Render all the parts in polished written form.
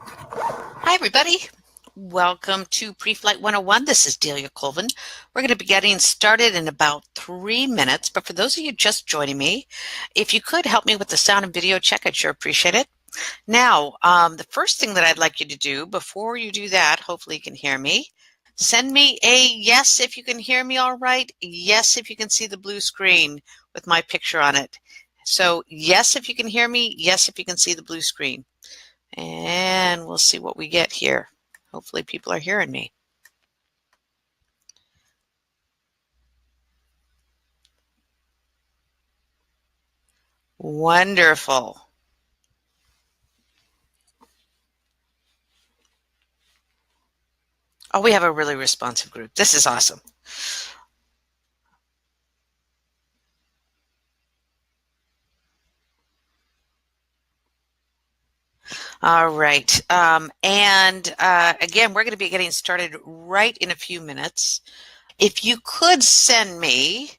Hi, everybody. Welcome to Preflight 101. This is Delia Colvin. We're going to be getting started in about 3 minutes, but for those of you just joining me, if you could help me with the sound and video check, I'd sure appreciate it. Now, the first thing that I'd like you to do before you do that, hopefully you can hear me, send me a yes if you can hear me all right, yes if you can see the blue screen with my picture on it. So yes if you can hear me, yes if you can see the blue screen. And we'll see what we get here. Hopefully people are hearing me. Wonderful. Oh, we have a really responsive group. This is awesome. All right. Again, we're going to be getting started right in a few minutes. If you could send me,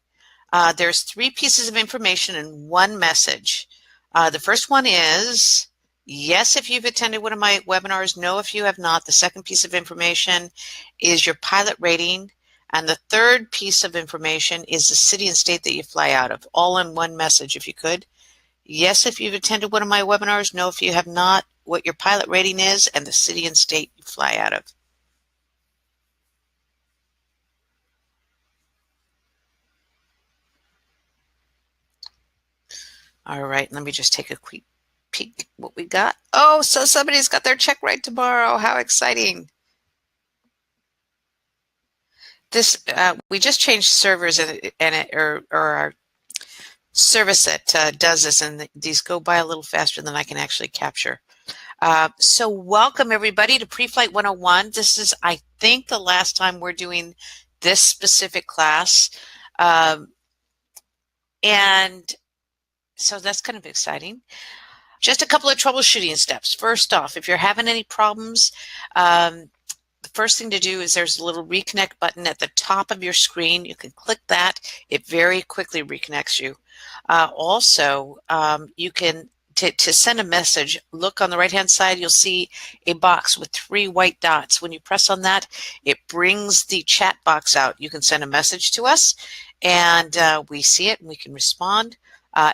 there's 3 pieces of information and 1 message. The first one is, yes, if you've attended one of my webinars, no, if you have not. The second piece of information is your pilot rating. And the third piece of information is the city and state that you fly out of, all in 1 message, if you could. Yes, if you've attended one of my webinars, no, if you have not, what your pilot rating is, and the city and state you fly out of. All right, let me just take a quick peek what we got. Oh, so somebody's got their check right tomorrow. How exciting. This we just changed servers or our service that does this, and these go by a little faster than I can actually capture. So welcome everybody to Preflight 101. This is, I think, the last time we're doing this specific class. And so that's kind of exciting. Just a couple of troubleshooting steps. First off, if you're having any problems, the first thing to do is there's a little reconnect button at the top of your screen. You can click that. It very quickly reconnects you. Also, you can, to send a message, look on the right-hand side, you'll see a box with 3 white dots. When you press on that, it brings the chat box out. You can send a message to us, and we see it and we can respond.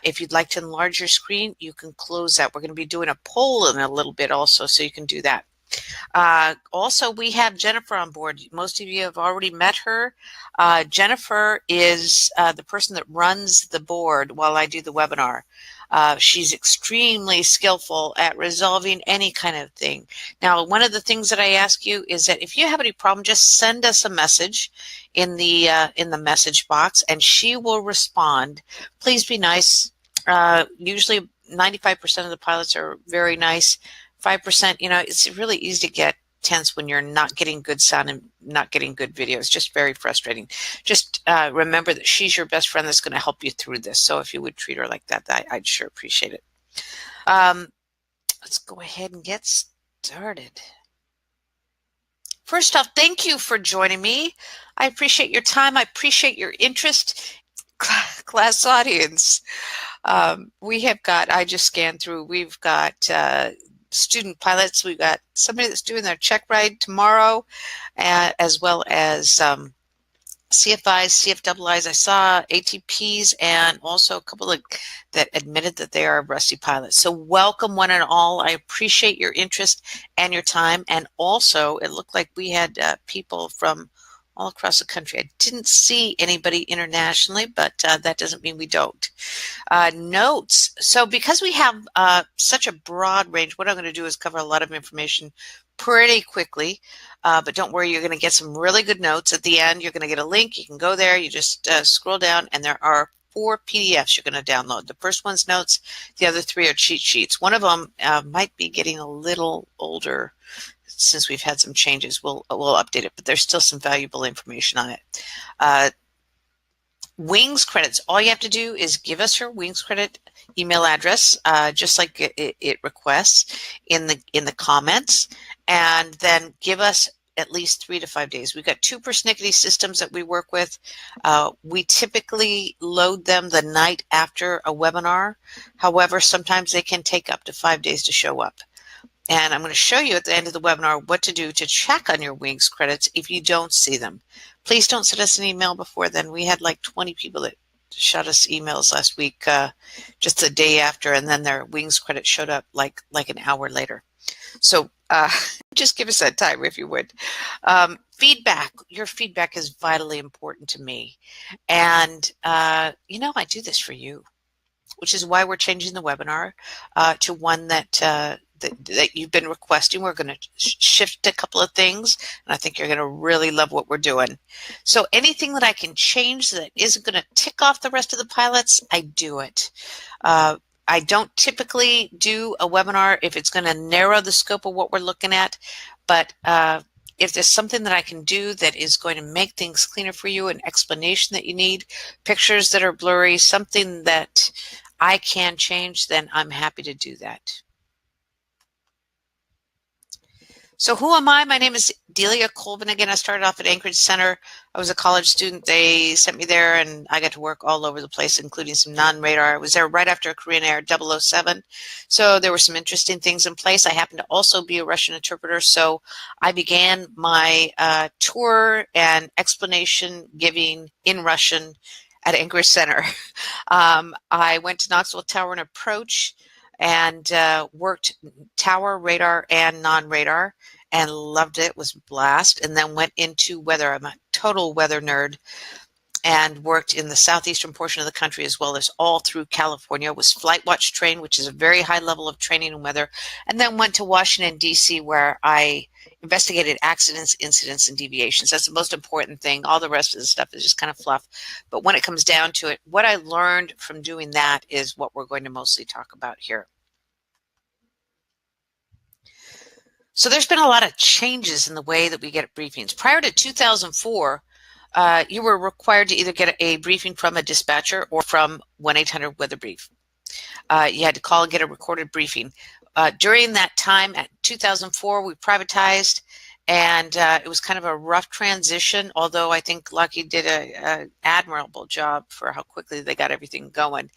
If you'd like to enlarge your screen, you can close that. We're going to be doing a poll in a little bit also, so you can do that. Also, we have Jennifer on board. Most of you have already met her. Jennifer is the person that runs the board while I do the webinar. She's extremely skillful at resolving any kind of thing. Now, one of the things that I ask you is that if you have any problem, just send us a message in the message box, and she will respond. Please be nice. Usually 95% of the pilots are very nice. 5%, it's really easy to get tense when you're not getting good sound and not getting good video. It's just very frustrating. Just remember that she's your best friend that's going to help you through this. So if you would treat her like that, I'd sure appreciate it. Let's go ahead and get started. First off, thank you for joining me. I appreciate your time. I appreciate your interest. Class audience. We have got, I just scanned through, we've got student pilots. We've got somebody that's doing their check ride tomorrow, as well as CFIs, CFIIs. I saw ATPs and also a couple of that admitted that they are rusty pilots. So welcome one and all. I appreciate your interest and your time. And also it looked like we had people from all across the country. I didn't see anybody internationally, but that doesn't mean we don't. Notes. So because we have such a broad range, what I'm going to do is cover a lot of information pretty quickly, but don't worry, you're going to get some really good notes at the end. You're going to get a link. You can go there. You just scroll down, and there are 4 PDFs you're going to download. The first one's notes. The other 3 are cheat sheets. One of them might be getting a little older since we've had some changes. We'll update it, but there's still some valuable information on it. Wings credits. All you have to do is give us your Wings credit email address, just like it requests in the comments, and then give us at least 3 to 5 days. We've got 2 persnickety systems that we work with. We typically load them the night after a webinar. However, sometimes they can take up to 5 days to show up. And I'm going to show you at the end of the webinar what to do to check on your wings credits if you don't see them. Please don't send us an email before then. We had like 20 people that shot us emails last week, just the day after, and then their wings credit showed up like an hour later. So just give us that time if you would. Feedback. Your feedback is vitally important to me. And, I do this for you, which is why we're changing the webinar to one that you've been requesting. We're going to shift a couple of things, and I think you're going to really love what we're doing. So anything that I can change that isn't going to tick off the rest of the pilots, I do it. I don't typically do a webinar if it's going to narrow the scope of what we're looking at, but if there's something that I can do that is going to make things cleaner for you, an explanation that you need, pictures that are blurry, something that I can change, then I'm happy to do that. So who am I? My name is Delia Colvin. Again, I started off at Anchorage Center. I was a college student. They sent me there, and I got to work all over the place, including some non-radar. I was there right after Korean Air 007. So there were some interesting things in place. I happened to also be a Russian interpreter, so I began my tour and explanation giving in Russian at Anchorage Center. I went to Knoxville Tower and Approach and worked tower, radar, and non-radar, and loved it. Was a blast. And then went into weather. I'm a total weather nerd, and worked in the southeastern portion of the country as well as all through California. Was flight watch trained, which is a very high level of training in weather, and then went to Washington, D.C., where I investigated accidents, incidents, and deviations. That's the most important thing. All the rest of the stuff is just kind of fluff. But when it comes down to it, what I learned from doing that is what we're going to mostly talk about here. So there's been a lot of changes in the way that we get briefings. Prior to 2004, you were required to either get a briefing from a dispatcher or from 1-800-WEATHER-BRIEF. You had to call and get a recorded briefing. During that time, at 2004, we privatized, and it was kind of a rough transition, although I think Lockheed did an admirable job for how quickly they got everything going.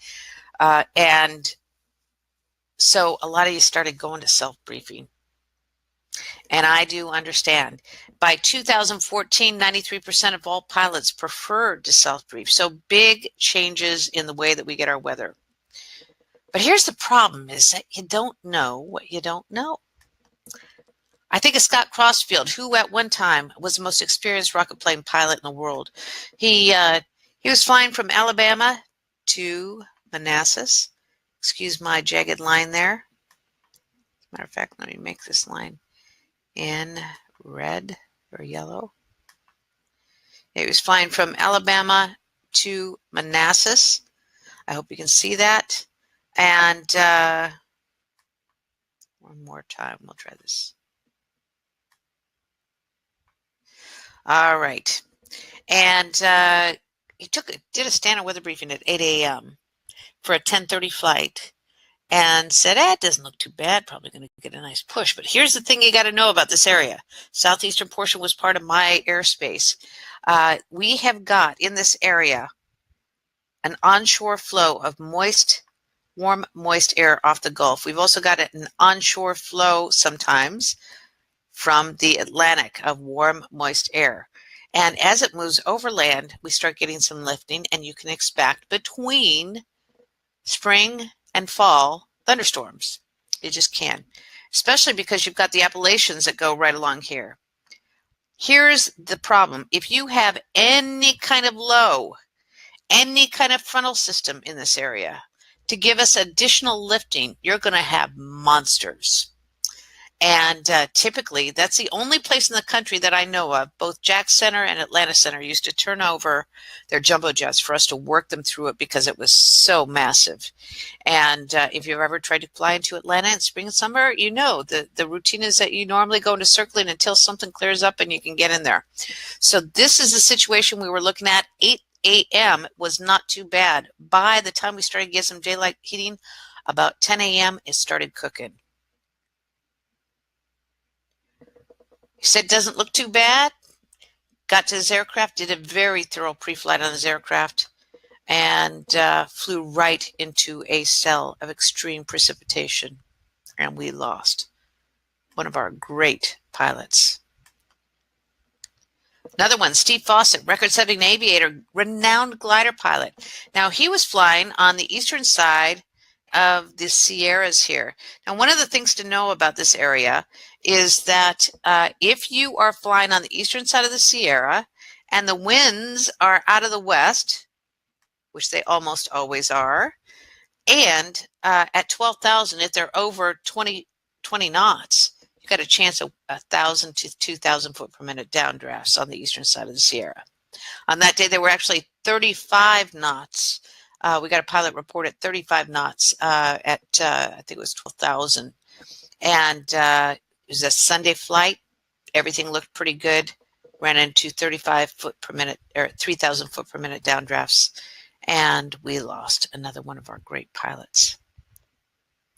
And so a lot of you started going to self-briefing. And I do understand. By 2014, 93% of all pilots preferred to self-brief. So big changes in the way that we get our weather. But here's the problem, is that you don't know what you don't know. I think of Scott Crossfield, who at one time was the most experienced rocket plane pilot in the world. He was flying from Alabama to Manassas. Excuse my jagged line there. As a matter of fact, let me make this line in red or yellow. It was flying from Alabama to Manassas. I hope you can see that. And one more time, we'll try this. All right. And he did a standard weather briefing at 8 a.m. for a 10:30 flight, and said, it doesn't look too bad, probably going to get a nice push. But here's the thing you got to know about this area. Southeastern portion was part of my airspace. We have got in this area an onshore flow of warm, moist air off the Gulf. We've also got an onshore flow sometimes from the Atlantic of warm, moist air. And as it moves overland, we start getting some lifting, and you can expect between spring and fall thunderstorms. You just can, especially because you've got the Appalachians that go right along here. Here's the problem. If you have any kind of low, any kind of frontal system in this area to give us additional lifting, you're going to have monsters. And typically, that's the only place in the country that I know of. Both Jack Center and Atlanta Center used to turn over their jumbo jets for us to work them through it because it was so massive. And if you've ever tried to fly into Atlanta in spring and summer, you know the routine is that you normally go into circling until something clears up and you can get in there. So this is the situation we were looking at. 8 a.m. was not too bad. By the time we started getting some daylight heating, about 10 a.m., it started cooking. He said, doesn't look too bad. Got to his aircraft, did a very thorough pre-flight on his aircraft, and flew right into a cell of extreme precipitation, and we lost. one of our great pilots. Another one, Steve Fawcett, record-setting aviator, renowned glider pilot. Now, he was flying on the eastern side of the Sierras here. Now, one of the things to know about this area is that if you are flying on the eastern side of the Sierra and the winds are out of the west, which they almost always are, and at 12,000, if they're over 20 knots, you've got a chance of 1,000 to 2,000 foot per minute downdrafts on the eastern side of the Sierra. On that day, there were actually 35 knots. We got a pilot report at 35 knots at, I think it was 12,000. And it was a Sunday flight. Everything looked pretty good. Ran into 35 foot per minute, or 3,000 foot per minute downdrafts. And we lost another one of our great pilots.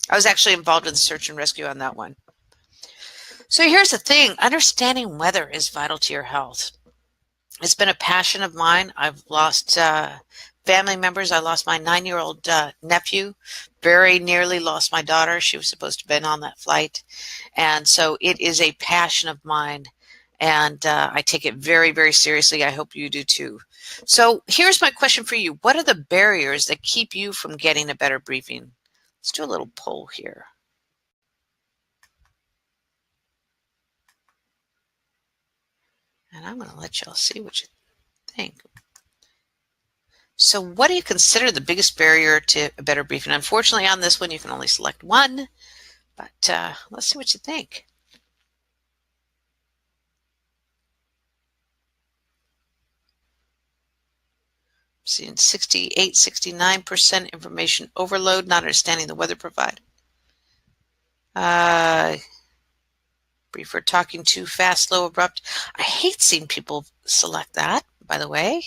I was actually involved in the search and rescue on that one. So here's the thing. Understanding weather is vital to your health. It's been a passion of mine. I've lost family members. I lost my 9-year-old nephew. Very nearly lost my daughter. She was supposed to have been on that flight. And so it is a passion of mine. And I take it very, very seriously. I hope you do too. So here's my question for you. What are the barriers that keep you from getting a better briefing? Let's do a little poll here. And I'm going to let y'all see what you think. So what do you consider the biggest barrier to a better briefing? Unfortunately, on this one, you can only select one, but let's see what you think. Seeing 68, 69% information overload, not understanding the weather provide. Briefer talking too fast, slow, abrupt. I hate seeing people select that, by the way.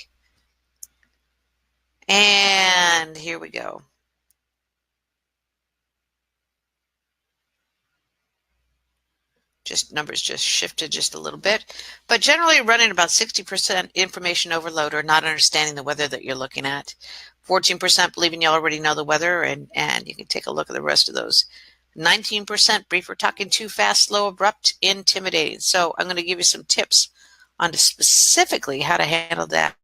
And here we go. Numbers just shifted just a little bit, but generally running about 60% information overload or not understanding the weather that you're looking at. 14% believing you already know the weather, and you can take a look at the rest of those. 19% briefer talking too fast, slow, abrupt, intimidating. So I'm going to give you some tips on specifically how to handle that.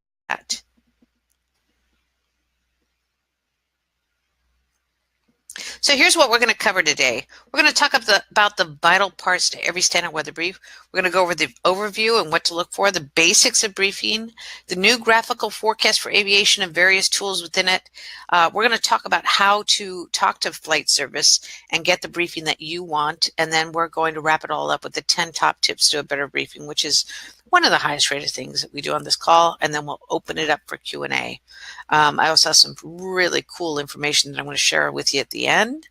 So here's what we're going to cover today. We're going to talk about the vital parts to every standard weather brief. We're going to go over the overview and what to look for, the basics of briefing, the new graphical forecast for aviation and various tools within it. We're going to talk about how to talk to flight service and get the briefing that you want. And then we're going to wrap it all up with the 10 top tips to a better briefing, which is one of the highest rated things that we do on this call, and then we'll open it up for Q&A. I also have some really cool information that I'm going to share with you at the end.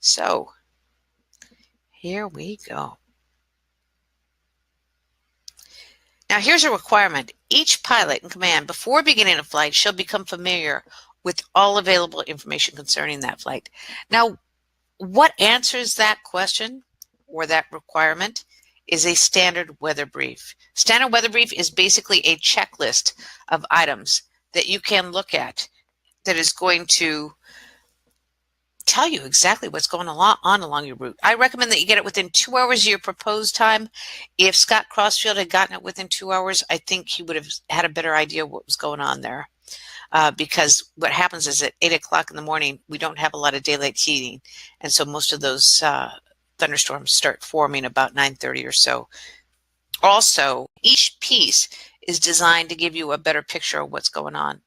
So here we go. Now here's a requirement. Each pilot in command before beginning a flight shall become familiar with all available information concerning that flight. Now, what answers that question or that requirement is a standard weather brief. Standard weather brief is basically a checklist of items that you can look at that is going to tell you exactly what's going on along your route. I recommend that you get it within 2 hours of your proposed time. If Scott Crossfield had gotten it within 2 hours, I think he would have had a better idea of what was going on there. Because what happens is at 8 o'clock in the morning, we don't have a lot of daylight heating. And so most of those thunderstorms start forming about 9:30 or so. Also, each piece is designed to give you a better picture of what's going on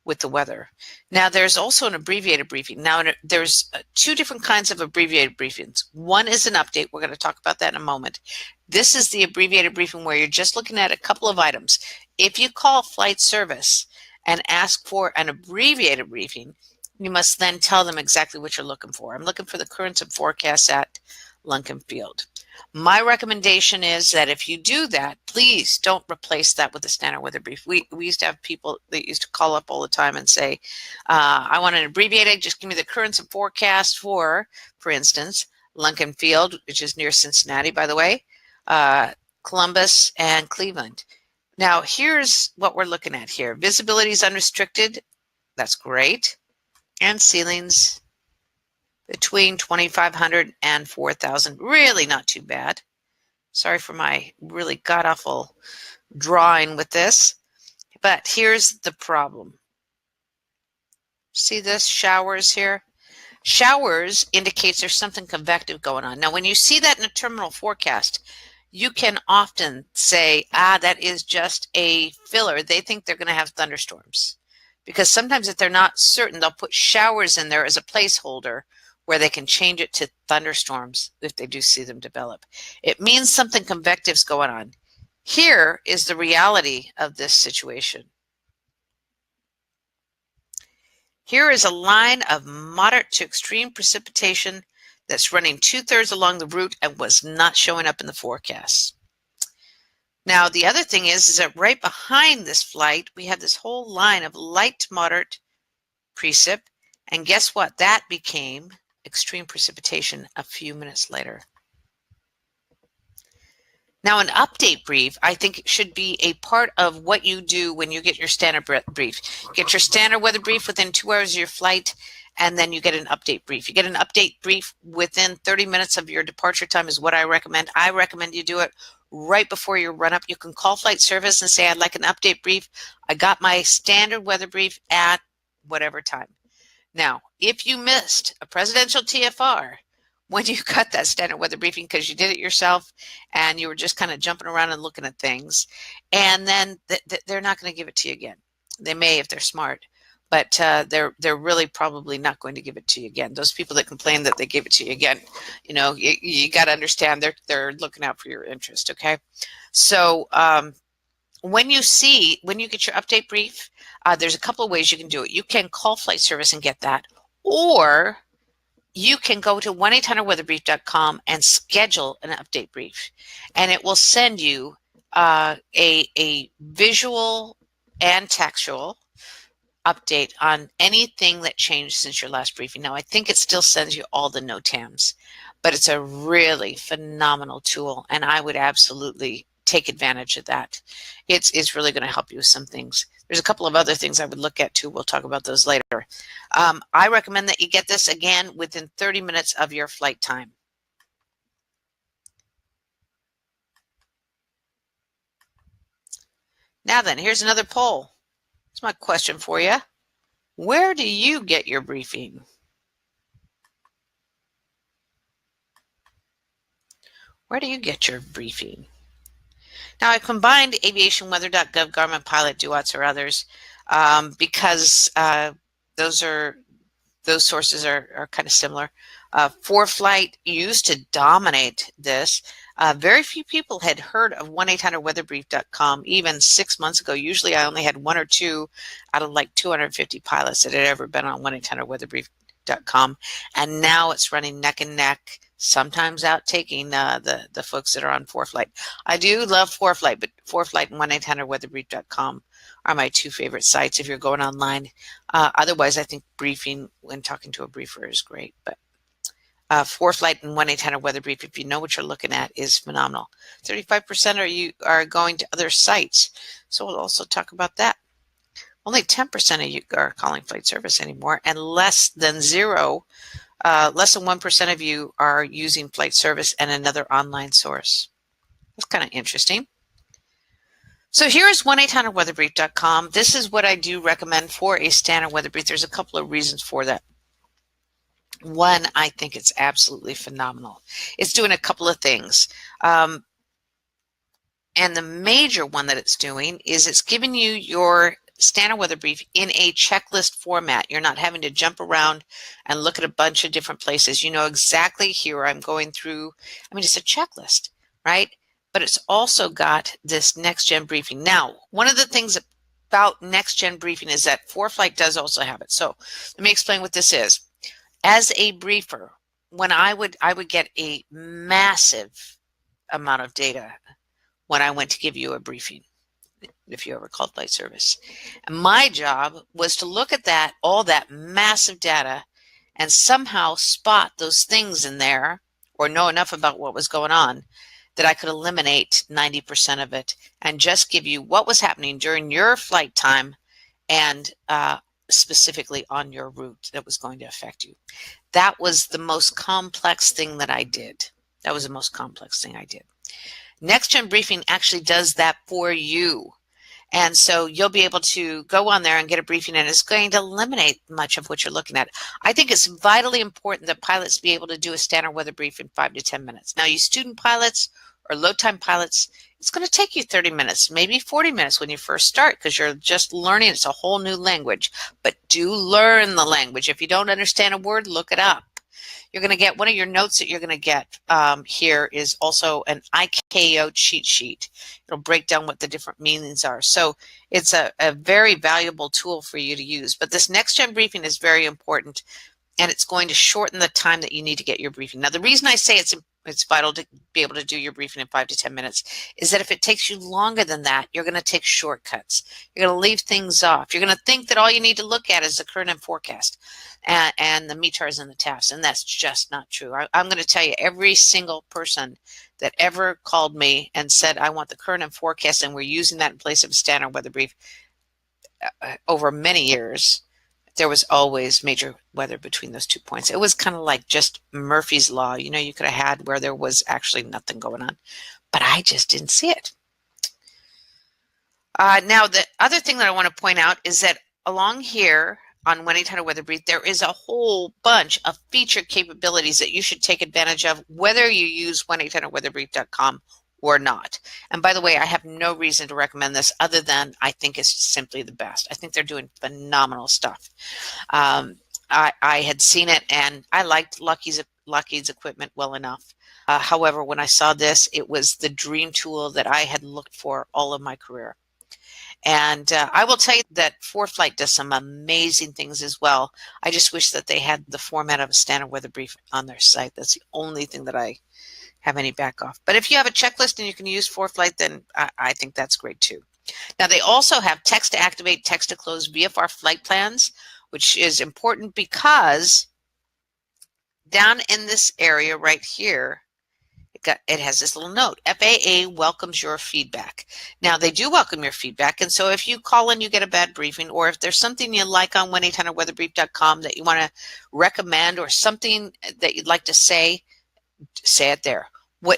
with the weather. Now, there's also an abbreviated briefing. Now, there's 2 different kinds of abbreviated briefings. One is an update. We're going to talk about that in a moment. This is the abbreviated briefing where you're just looking at a couple of items. If you call flight service and ask for an abbreviated briefing, you must then tell them exactly what you're looking for. I'm looking for the currents and forecasts at Lincoln Field. My recommendation is that if you do that, please don't replace that with a standard weather brief. We used to have people that used to call up all the time and say, I want an abbreviated, just give me the currents and forecasts for instance, Lincoln Field, which is near Cincinnati, by the way, Columbus, and Cleveland. Now, here's what we're looking at here. Visibility is unrestricted. That's great. And ceilings between 2,500 and 4,000. Really not too bad. Sorry for my really god-awful drawing with this. But here's the problem. See this showers here? Showers indicates there's something convective going on. Now, when you see that in a terminal forecast, you can often say, that is just a filler. They think they're going to have thunderstorms. Because sometimes if they're not certain, they'll put showers in there as a placeholder where they can change it to thunderstorms if they do see them develop. It means something convective's going on. Here is the reality of this situation. Here is a line of moderate to extreme precipitation that's running 2/3 along the route and was not showing up in the forecast. Now, the other thing is that right behind this flight, we have this whole line of light to moderate precip, and guess what? That became extreme precipitation a few minutes later. Now, an update brief, I think, should be a part of what you do when you get your standard brief. Get your standard weather brief within 2 hours of your flight, and then you get an update brief. You get an update brief within 30 minutes of your departure time is what I recommend. I recommend you do it right before your run-up. You can call flight service and say, I'd like an update brief. I got my standard weather brief at whatever time. Now, if you missed a presidential TFR, when you got that standard weather briefing because you did it yourself and you were just kind of jumping around and looking at things, and then they're not going to give it to you again. They may if they're smart, but they're really probably not going to give it to you again. Those people that complain that they gave it to you again, you got to understand they're looking out for your interest. Okay, so when you get your update brief, there's a couple of ways you can do it. You can call flight service and get that, or you can go to 1-800-weatherbrief.com and schedule an update brief, and it will send you a visual and textual update on anything that changed since your last briefing. Now, I think it still sends you all the NOTAMs, but it's a really phenomenal tool, and I would absolutely take advantage of that. It's really going to help you with some things. There's a couple of other things I would look at too. We'll talk about those later. I recommend that you get this again within 30 minutes of your flight time. Now then, here's another poll. Here's my question for you. Where do you get your briefing? Where do you get your briefing? Now, I combined aviationweather.gov, Garmin Pilot, Duats, or others because those sources are kind of similar. ForeFlight used to dominate this. Very few people had heard of 1-800-weatherbrief.com even 6 months ago. Usually I only had 1 or 2 out of like 250 pilots that had ever been on 1-800-weatherbrief.com. And now it's running neck and neck, sometimes outtaking the folks that are on ForeFlight. I do love ForeFlight, but ForeFlight and 1-800-weatherbrief.com are my 2 favorite sites if you're going online. Otherwise, I think briefing when talking to a briefer is great. But ForeFlight and 1-800-weatherbrief, if you know what you're looking at, is phenomenal. 35% are going to other sites. So we'll also talk about that. Only 10% of you are calling flight service anymore, and less than 1% of you are using flight service and another online source. That's kind of interesting. So here's 1-800-weatherbrief.com. This is what I do recommend for a standard weather brief. There's a couple of reasons for that. One, I think it's absolutely phenomenal. It's doing a couple of things. And the major one that it's doing is it's giving you your standard weather brief in a checklist format. You're not having to jump around and look at a bunch of different places. You know exactly here I'm going through. I mean, it's a checklist, right? But it's also got this next gen briefing. Now, one of the things about next gen briefing is that ForeFlight does also have it. So let me explain what this is. As a briefer, when I would get a massive amount of data when I went to give you a briefing, if you ever called flight service. And my job was to look at all that massive data and somehow spot those things in there or know enough about what was going on that I could eliminate 90% of it and just give you what was happening during your flight time and specifically on your route that was going to affect you. That was the most complex thing that I did. That was the most complex thing I did. Next Gen Briefing actually does that for you. And so you'll be able to go on there and get a briefing, and it's going to eliminate much of what you're looking at. I think it's vitally important that pilots be able to do a standard weather brief in 5 to 10 minutes. Now, you student pilots or low-time pilots, it's going to take you 30 minutes, maybe 40 minutes when you first start because you're just learning. It's a whole new language. But do learn the language. If you don't understand a word, look it up. You're going to get one of your notes that you're going to get here is also an IKO cheat sheet. It'll break down what the different meanings are. So it's a very valuable tool for you to use. But this next gen briefing is very important, and it's going to shorten the time that you need to get your briefing. Now, the reason I say it's vital to be able to do your briefing in 5 to 10 minutes is that if it takes you longer than that, you're going to take shortcuts. You're going to leave things off. You're going to think that all you need to look at is the current and forecast and the METARs and the TAFs, and that's just not true. I'm going to tell you, every single person that ever called me and said, I want the current and forecast, and we're using that in place of a standard weather brief over many years, there was always major weather between those 2 points. It was kind of like just Murphy's Law. You know, you could have had where there was actually nothing going on, but I just didn't see it. Now, the other thing that I want to point out is that along here on 1-800-WEATHER BRIEF, there is a whole bunch of featured capabilities that you should take advantage of, whether you use 1-800-WEATHERBRIEF.com or not. And by the way, I have no reason to recommend this other than I think it's simply the best. I think they're doing phenomenal stuff. I had seen it, and I liked Lockheed's equipment well enough. However, when I saw this, it was the dream tool that I had looked for all of my career. And I will tell you that Preflight does some amazing things as well. I just wish that they had the format of a standard weather brief on their site. That's the only thing that I have any back off. But if you have a checklist and you can use Preflight, then I think that's great too. Now, they also have text to activate, text to close VFR flight plans, which is important because down in this area right here, it has this little note, FAA welcomes your feedback. Now, they do welcome your feedback, and so if you call and you get a bad briefing, or if there's something you like on 1-800-WEATHERBRIEF.com that you want to recommend, or something that you'd like to say it there.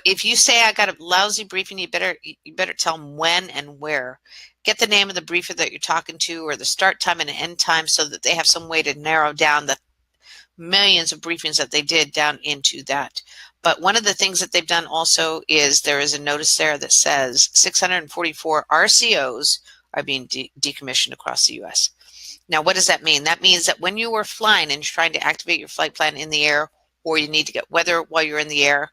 If you say I got a lousy briefing, you better tell them when and where. Get the name of the briefer that you're talking to, or the start time and end time, so that they have some way to narrow down the millions of briefings that they did down into that. But one of the things that they've done also is there is a notice there that says 644 RCOs are being decommissioned across the U.S. Now, what does that mean? That means that when you were flying and you're trying to activate your flight plan in the air, or you need to get weather while you're in the air,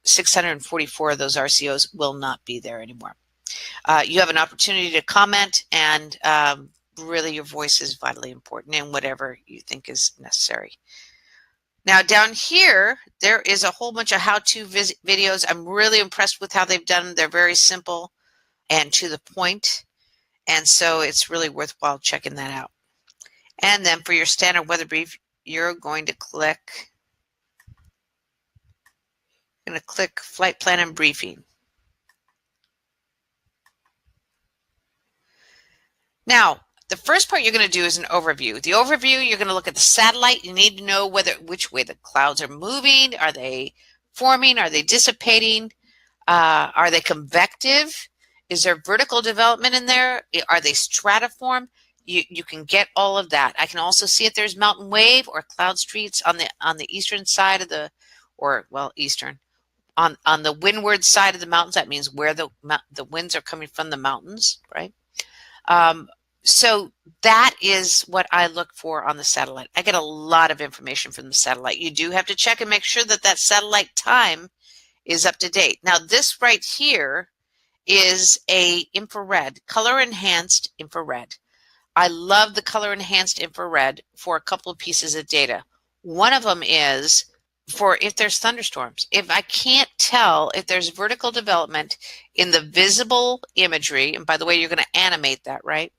644 of those RCOs will not be there anymore. You have an opportunity to comment, and really your voice is vitally important in whatever you think is necessary. Now, down here, there is a whole bunch of how-to videos. I'm really impressed with how they've done. They're very simple and to the point, and so it's really worthwhile checking that out. And then for your standard weather brief, you're going to click Flight Plan and Briefing. Now, the first part you're going to do is an overview. The overview, you're going to look at the satellite. You need to know which way the clouds are moving. Are they forming? Are they dissipating? Are they convective? Is there vertical development in there? Are they stratiform? You can get all of that. I can also see if there's mountain wave or cloud streets on the eastern side of the, eastern. On the windward side of the mountains. That means where the winds are coming from the mountains, right? So that is what I look for on the satellite. I get a lot of information from the satellite. You do have to check and make sure that satellite time is up to date. Now, this right here is a infrared, color enhanced infrared. I love the color enhanced infrared for a couple of pieces of data. One of them is for if there's thunderstorms. If I can't tell if there's vertical development in the visible imagery, and by the way, you're going to animate that, right?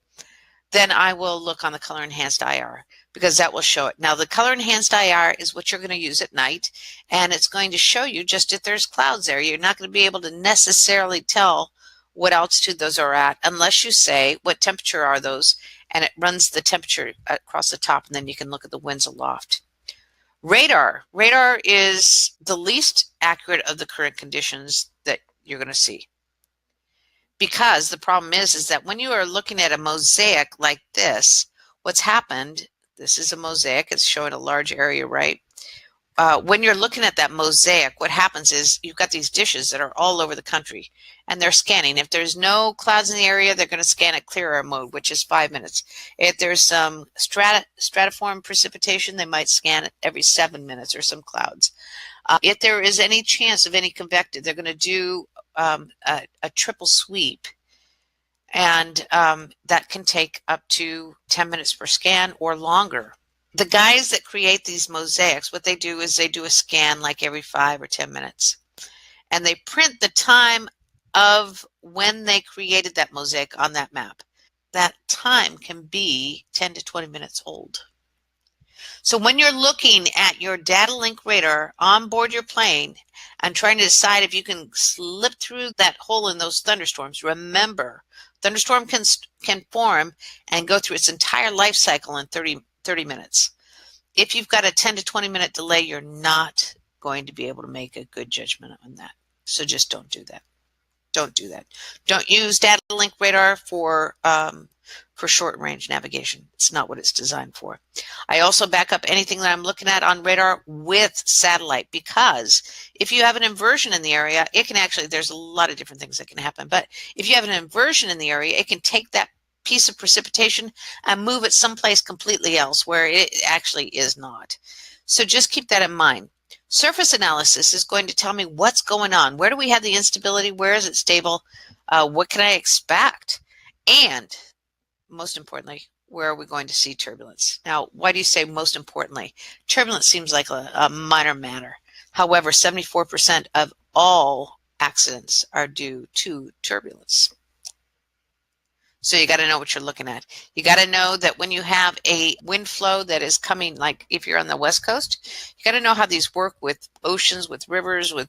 Then I will look on the color enhanced IR, because that will show it. Now, the color enhanced IR is what you're going to use at night, and it's going to show you just if there's clouds there. You're not going to be able to necessarily tell what altitude those are at unless you say what temperature are those, and it runs the temperature across the top, and then you can look at the winds aloft. Radar. Radar is the least accurate of the current conditions that you're going to see. Because the problem is that when you are looking at a mosaic like this, what's happened, this is a mosaic, it's showing a large area, right? When you're looking at that mosaic, what happens is you've got these dishes that are all over the country, and they're scanning. If there's no clouds in the area, they're going to scan at clear air mode, which is 5 minutes. If there's some stratiform precipitation, they might scan it every 7 minutes, or some clouds. If there is any chance of any convective, they're going to do a triple sweep, and that can take up to 10 minutes per scan or longer. The guys that create these mosaics, what they do is they do a scan like every 5 or 10 minutes, and they print the time of when they created that mosaic on that map. That time can be 10 to 20 minutes old. So when you're looking at your data link radar on board your plane and trying to decide if you can slip through that hole in those thunderstorms, remember, thunderstorm can form and go through its entire life cycle in 30 minutes. If you've got a 10 to 20 minute delay, you're not going to be able to make a good judgment on that. So just don't do that. Don't do that. Don't use data link radar for short range navigation. It's not what it's designed for. I also back up anything that I'm looking at on radar with satellite, because if you have an inversion in the area, it can actually, there's a lot of different things that can happen, but if you have an inversion in the area, it can take that piece of precipitation and move it someplace completely else where it actually is not. So just keep that in mind. Surface analysis is going to tell me what's going on. Where do we have the instability? Where is it stable? What can I expect? And most importantly, where are we going to see turbulence? Now, why do you say most importantly? Turbulence seems like a minor matter. However, 74% of all accidents are due to turbulence. So you got to know what you're looking at. You got to know that when you have a wind flow that is coming, like if you're on the West Coast, you got to know how these work with oceans, with rivers, with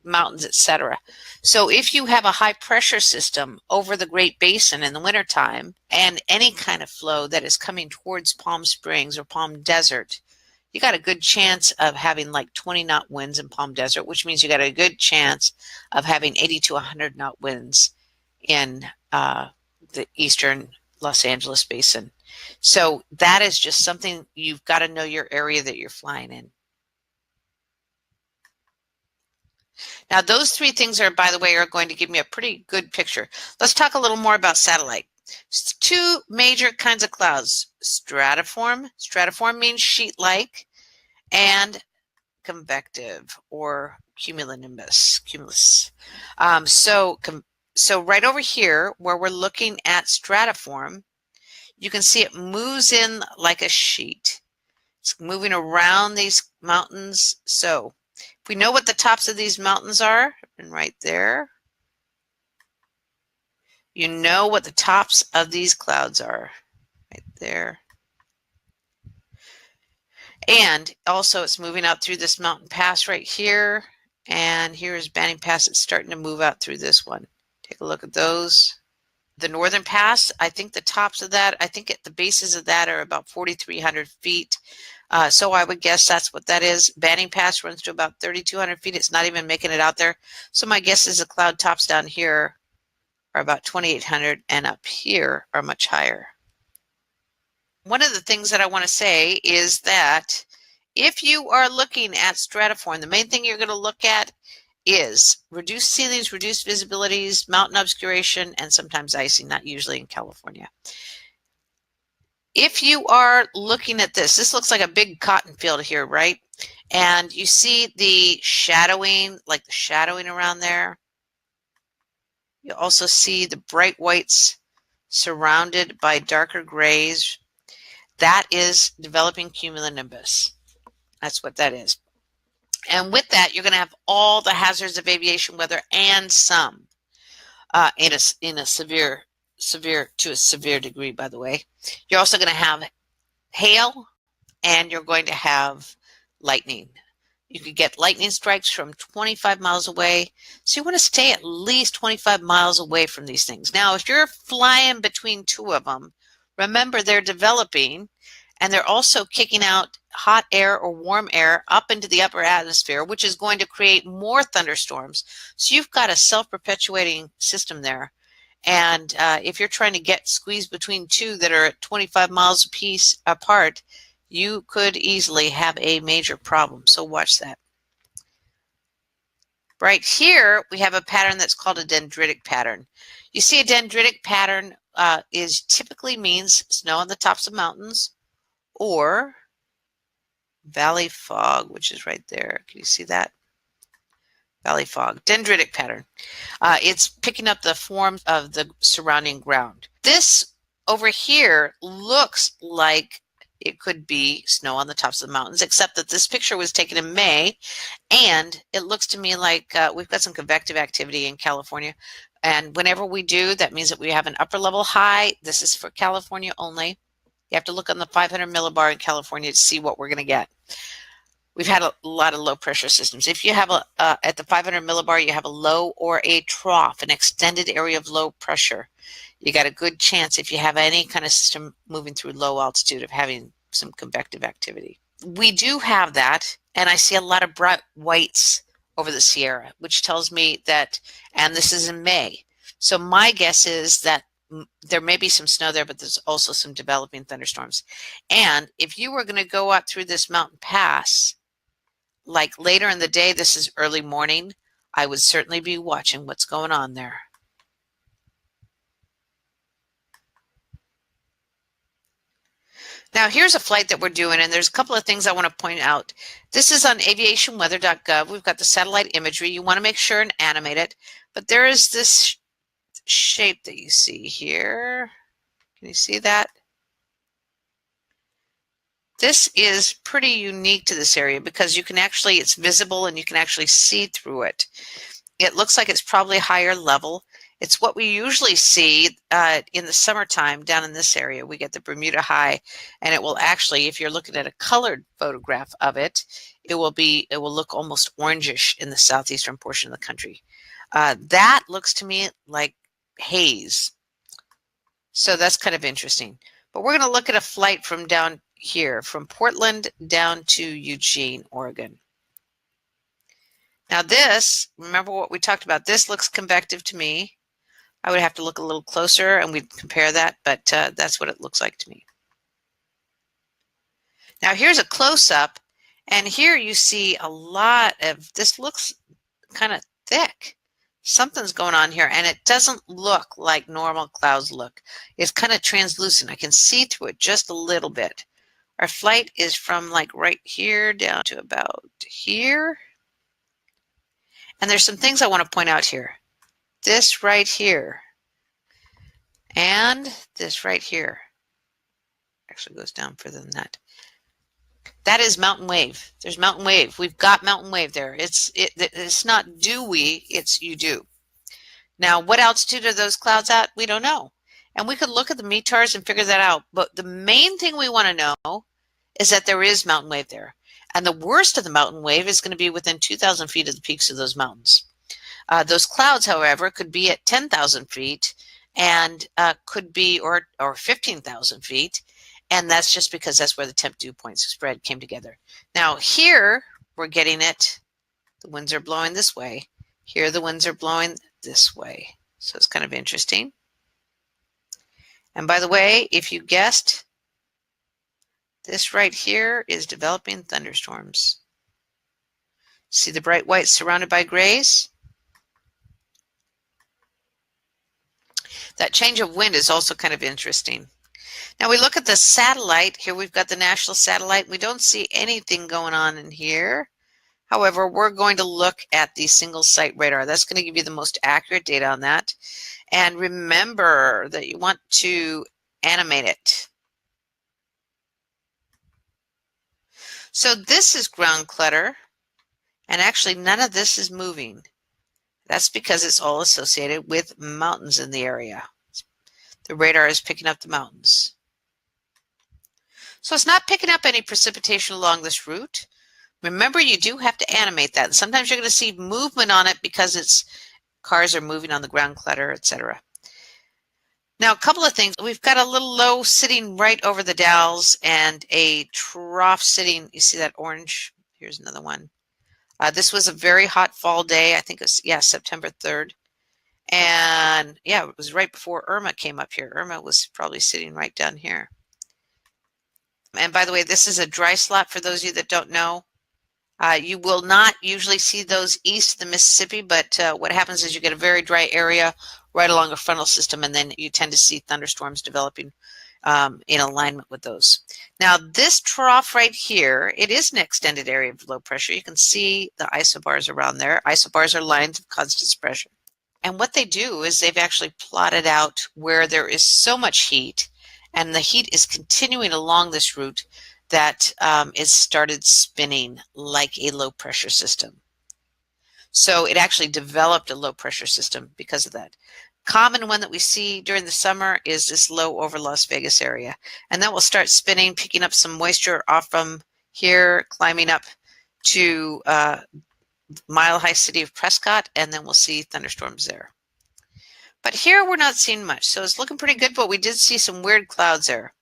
mountains, etc. So if you have a high pressure system over the Great Basin in the wintertime and any kind of flow that is coming towards Palm Springs or Palm Desert, you got a good chance of having like 20 knot winds in Palm Desert, which means you got a good chance of having 80 to 100 knot winds in the eastern Los Angeles basin. So that is just something you've got to know your area that you're flying in. Now, those three things are, by the way, are going to give me a pretty good picture. Let's talk a little more about satellite. Two major kinds of clouds: stratiform. Stratiform means sheet-like, and convective or cumulus. So right over here where we're looking at stratiform, you can see it moves in like a sheet. It's moving around these mountains. So if we know what the tops of these mountains are, and right there, you know what the tops of these clouds are, right there. And also it's moving out through this mountain pass right here, and here is Banning Pass. It's starting to move out through this one. Take a look at those. The northern pass, I think the tops of that, I think at the bases of that are about 4,300 feet. So I would guess that's what that is. Banning Pass runs to about 3,200 feet. It's not even making it out there. So my guess is the cloud tops down here are about 2,800, and up here are much higher. One of the things that I want to say is that if you are looking at stratiform, the main thing you're going to look at is reduced ceilings, reduced visibilities, mountain obscuration, and sometimes icing, not usually in California. If you are looking at this, this looks like a big cotton field here, right? And you see the shadowing, like the shadowing around there. You also see the bright whites surrounded by darker grays. That is developing cumulonimbus. That's what that is. And with that, you're going to have all the hazards of aviation weather and some in a severe to a severe degree, by the way. You're also going to have hail, and you're going to have lightning. You could get lightning strikes from 25 miles away. So you want to stay at least 25 miles away from these things. Now, if you're flying between two of them, Remember, they're developing, and they're also kicking out hot air or warm air up into the upper atmosphere, which is going to create more thunderstorms. So you've got a self-perpetuating system there. And if you're trying to get squeezed between two that are at 25 miles apiece apart, you could easily have a major problem. So watch that. Right here, we have a pattern that's called a dendritic pattern. You see, a dendritic pattern is typically means snow on the tops of mountains or valley fog, which is right there. Can you see that? Valley fog, dendritic pattern. It's picking up the form of the surrounding ground. This over here looks like it could be snow on the tops of the mountains, except that this picture was taken in May, and it looks to me like we've got some convective activity in California. And whenever we do, that means that we have an upper level high. This is for California only. You have to look on the 500 millibar in California to see what we're going to get. We've had a lot of low pressure systems. If you have at the 500 millibar, you have a low or a trough, an extended area of low pressure. You got a good chance, if you have any kind of system moving through low altitude, of having some convective activity. We do have that, and I see a lot of bright whites over the Sierra, which tells me that, and this is in May. So my guess is that there may be some snow there, but there's also some developing thunderstorms. And if you were going to go out through this mountain pass, like later in the day, this is early morning, I would certainly be watching what's going on there. Now here's a flight that we're doing, and there's a couple of things I want to point out. This is on aviationweather.gov. We've got the satellite imagery. You want to make sure and animate it, but there is this shape that you see here. Can you see that? This is pretty unique to this area because you can actually, it's visible and you can actually see through it. It looks like it's probably higher level. It's what we usually see in the summertime down in this area. We get the Bermuda High, and it will actually, if you're looking at a colored photograph of it, it will look almost orangish in the southeastern portion of the country. That looks to me like haze. So that's kind of interesting. But we're going to look at a flight from down here, from Portland down to Eugene, Oregon. Now this, remember what we talked about, this looks convective to me. I would have to look a little closer and we'd compare that, but that's what it looks like to me. Now here's a close-up, and here you see a lot of, this looks kind of thick. Something's going on here, and it doesn't look like normal clouds look. It's kind of translucent. I can see through it just a little bit. Our flight is from like right here down to about here. And there's some things I want to point out here. This right here and this right here actually goes down further than that. That is mountain wave. There's mountain wave. We've got mountain wave there. It's not do we, it's you do. Now, what altitude are those clouds at? We don't know. And we could look at the METARs and figure that out. But the main thing we want to know is that there is mountain wave there. And the worst of the mountain wave is going to be within 2,000 feet of the peaks of those mountains. Those clouds, however, could be at 10,000 feet and could be, or 15,000 feet. And that's just because that's where the temp dew point spread came together. Now here, we're getting it. The winds are blowing this way. Here, the winds are blowing this way. So it's kind of interesting. And by the way, if you guessed, this right here is developing thunderstorms. See the bright whites surrounded by grays? That change of wind is also kind of interesting. Now we look at the satellite. Here we've got the national satellite. We don't see anything going on in here. However, we're going to look at the single site radar. That's going to give you the most accurate data on that. And remember that you want to animate it. So this is ground clutter, and actually none of this is moving. That's because it's all associated with mountains in the area. The radar is picking up the mountains. So it's not picking up any precipitation along this route. Remember, you do have to animate that. And sometimes you're going to see movement on it because cars are moving on the ground clutter, etc. Now, a couple of things. We've got a little low sitting right over the Dalles and a trough sitting. You see that orange? Here's another one. This was a very hot fall day. I think it was, yeah, September 3rd. And yeah, it was right before Irma came up here. Irma was probably sitting right down here. And by the way, this is a dry slot for those of you that don't know. You will not usually see those east of the Mississippi, but what happens is you get a very dry area right along a frontal system, and then you tend to see thunderstorms developing in alignment with those. Now, this trough right here, it is an extended area of low pressure. You can see the isobars around there. Isobars are lines of constant pressure. And what they do is they've actually plotted out where there is so much heat, and the heat is continuing along this route that it started spinning like a low pressure system. So it actually developed a low pressure system because of that. Common one that we see during the summer is this low over Las Vegas area. And that will start spinning, picking up some moisture off from here, climbing up to Mile High City of Prescott, and then we'll see thunderstorms there. But here we're not seeing much. So it's looking pretty good, but we did see some weird clouds there.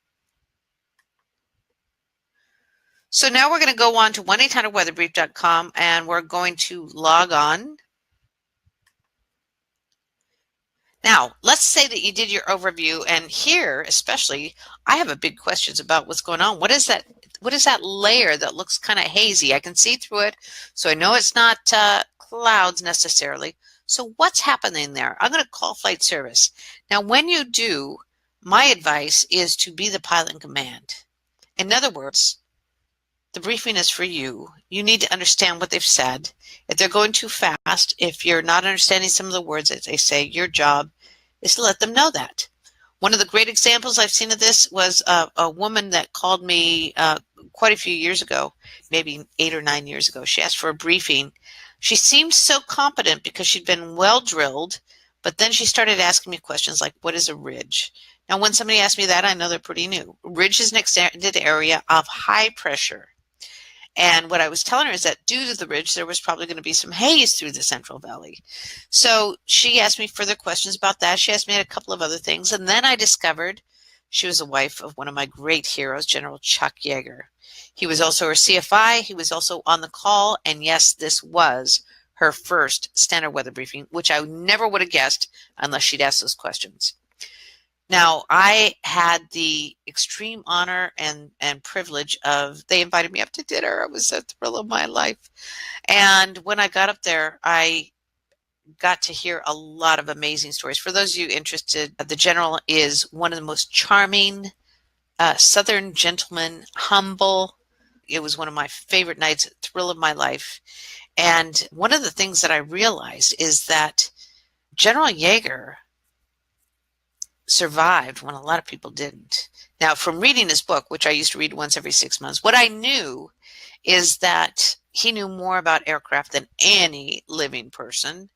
So now we're going to go on to 1-800-WeatherBrief.com and we're going to log on. Now, let's say that you did your overview, and here especially, I have a big questions about what's going on. What is that? What is that layer that looks kind of hazy? I can see through it, so I know it's not clouds necessarily. So what's happening there? I'm going to call flight service. Now, when you do, my advice is to be the pilot in command. In other words, the briefing is for you. You need to understand what they've said. If they're going too fast, if you're not understanding some of the words that they say, your job is to let them know that. One of the great examples I've seen of this was a woman that called me quite a few years ago, maybe 8 or 9 years ago. She asked for a briefing. She seemed so competent because she'd been well drilled, but then she started asking me questions like, what is a ridge? Now, when somebody asks me that, I know they're pretty new. Ridge is an extended area of high pressure. And what I was telling her is that due to the ridge, there was probably going to be some haze through the Central Valley. So she asked me further questions about that. She asked me a couple of other things. And then I discovered she was a wife of one of my great heroes, General Chuck Yeager. He was also her CFI. He was also on the call. And yes, this was her first standard weather briefing, which I never would have guessed unless she'd asked those questions. Now, I had the extreme honor and privilege of, they invited me up to dinner. It was a thrill of my life. And when I got up there, I got to hear a lot of amazing stories. For those of you interested, the general is one of the most charming Southern gentlemen, humble. It was one of my favorite nights, thrill of my life. And one of the things that I realized is that General Yeager survived when a lot of people didn't. Now, from reading his book, which I used to read once every 6 months, what I knew is that he knew more about aircraft than any living person,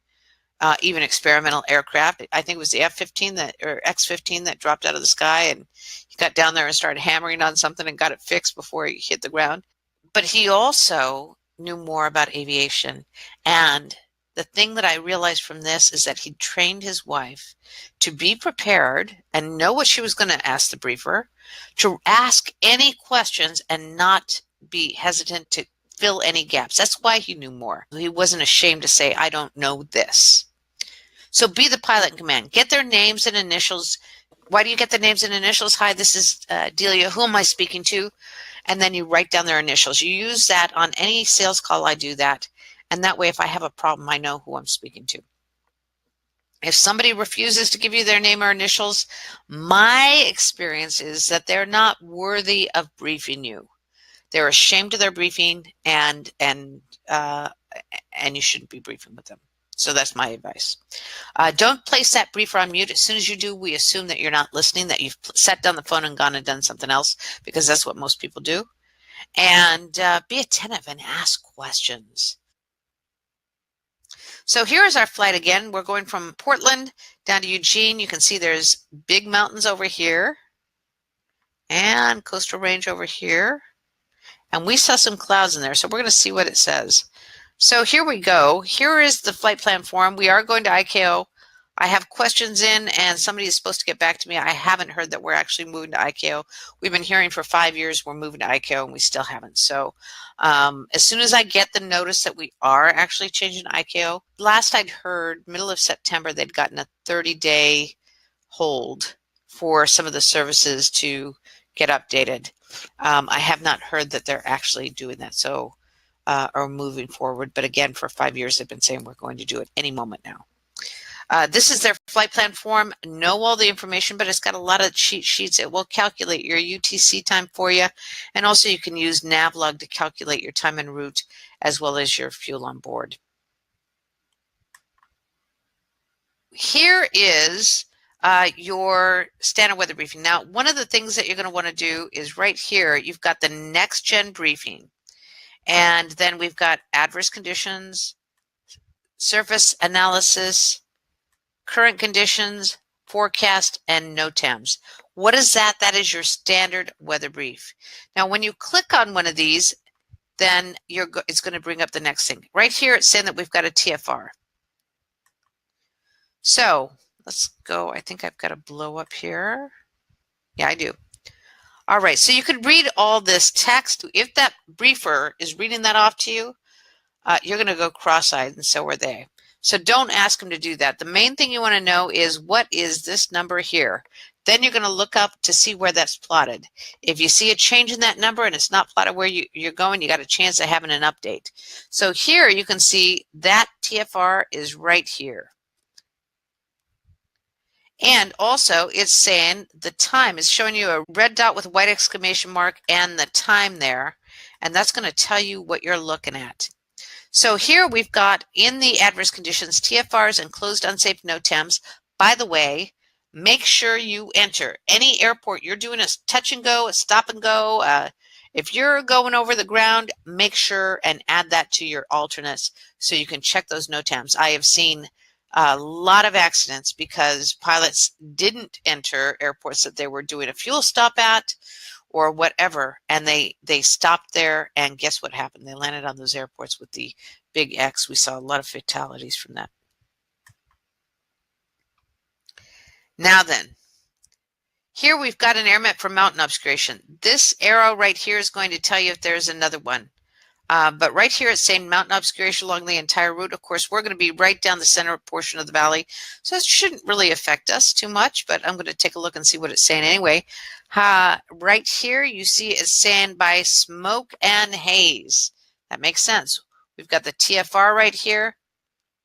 even experimental aircraft. I think it was the F-15 or X-15 that dropped out of the sky, and he got down there and started hammering on something and got it fixed before he hit the ground. But he also knew more about aviation. And the thing that I realized from this is that he trained his wife to be prepared and know what she was going to ask the briefer, to ask any questions and not be hesitant to fill any gaps. That's why he knew more. He wasn't ashamed to say, I don't know this. So be the pilot in command. Get their names and initials. Why do you get the names and initials? Hi, this is Delia. Who am I speaking to? And then you write down their initials. You use that on any sales call. I do that. And that way, if I have a problem, I know who I'm speaking to. If somebody refuses to give you their name or initials, my experience is that they're not worthy of briefing you. They're ashamed of their briefing, and you shouldn't be briefing with them. So that's my advice. Don't place that briefer on mute. As soon as you do, we assume that you're not listening, that you've sat down the phone and gone and done something else, because that's what most people do. And be attentive and ask questions. So here is our flight again. We're going from Portland down to Eugene. You can see there's big mountains over here and coastal range over here. And we saw some clouds in there, so we're going to see what it says. So here we go. Here is the flight plan form. We are going to ICAO I have questions in and somebody is supposed to get back to me. I haven't heard that we're actually moving to ICAO. We've been hearing for 5 years we're moving to ICAO and we still haven't. So as soon as I get the notice that we are actually changing to ICAO, last I'd heard middle of September they'd gotten a 30-day hold for some of the services to get updated. I have not heard that they're actually doing that, so or moving forward. But again, for 5 years, they've been saying we're going to do it any moment now. This is their flight plan form. Know all the information, but it's got a lot of cheat sheets. It will calculate your UTC time for you. And also you can use Navlog to calculate your time en route as well as your fuel on board. Here is your standard weather briefing. Now, one of the things that you're going to want to do is right here, you've got the next gen briefing. And then we've got adverse conditions, surface analysis, current conditions, forecast, and NOTAMs. What is that? That is your standard weather brief. Now, when you click on one of these, then it's going to bring up the next thing. Right here, it's saying that we've got a TFR. So let's go. I think I've got a blow up here. Yeah, I do. All right, so you could read all this text. If that briefer is reading that off to you, you're going to go cross-eyed, and so are they. So don't ask them to do that. The main thing you want to know is, what is this number here? Then you're going to look up to see where that's plotted. If you see a change in that number and it's not plotted where you're going, you got a chance of having an update. So here you can see that TFR is right here. And also it's saying the time is showing you a red dot with a white exclamation mark and the time there. And that's going to tell you what you're looking at. So here we've got in the adverse conditions, TFRs and closed unsafe NOTAMs. By the way, make sure you enter any airport you're doing a touch and go, a stop and go. If you're going over the ground, make sure and add that to your alternates so you can check those NOTAMs. I have seen a lot of accidents because pilots didn't enter airports that they were doing a fuel stop at or whatever, and they stopped there, and guess what happened? They landed on those airports with the big X. We saw a lot of fatalities from that. Now then, here we've got an AirMet for mountain obscuration. This arrow right here is going to tell you if there's another one. But right here it's saying mountain obscuration along the entire route. Of course, we're going to be right down the center portion of the valley, so it shouldn't really affect us too much, but I'm going to take a look and see what it's saying anyway. Right here you see it's saying by smoke and haze. That makes sense. We've got the TFR right here,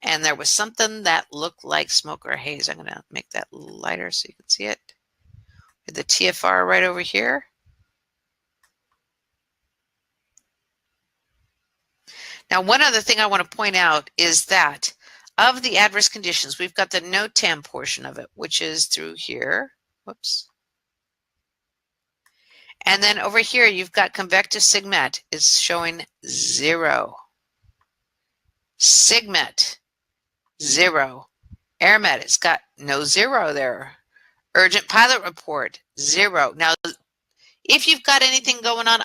and there was something that looked like smoke or haze. I'm going to make that a little lighter so you can see it. The TFR right over here. Now, one other thing I want to point out is that of the adverse conditions, we've got the NOTAM portion of it, which is through here. Whoops. And then over here, you've got convective SIGMET is showing 0. SIGMET, 0. AirMet, it's got no 0 there. Urgent pilot report, 0. Now, if you've got anything going on,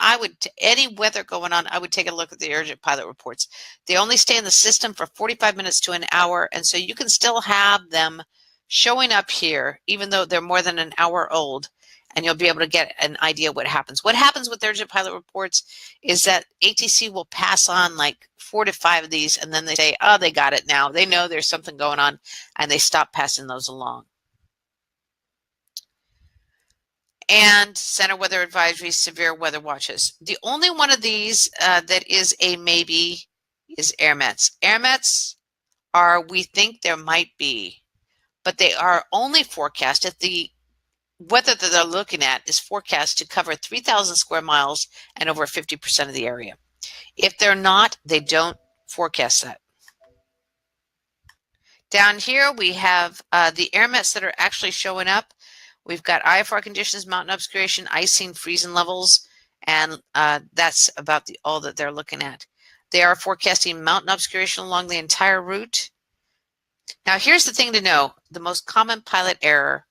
any weather going on, I would take a look at the urgent pilot reports. They only stay in the system for 45 minutes to an hour, and so you can still have them showing up here, even though they're more than an hour old, and you'll be able to get an idea what happens. What happens with urgent pilot reports is that ATC will pass on like 4 to 5 of these, and then they say, oh, they got it now. They know there's something going on, and they stop passing those along. And center weather advisories, severe weather watches. The only one of these that is a maybe is AirMets. AirMets are, we think there might be, but they are only forecast if the weather that they're looking at is forecast to cover 3,000 square miles and over 50% of the area. If they're not, they don't forecast that. Down here we have the AirMets that are actually showing up. We've got IFR conditions, mountain obscuration, icing, freezing levels, and that's about all that they're looking at. They are forecasting mountain obscuration along the entire route. Now, here's the thing to know. The most common pilot error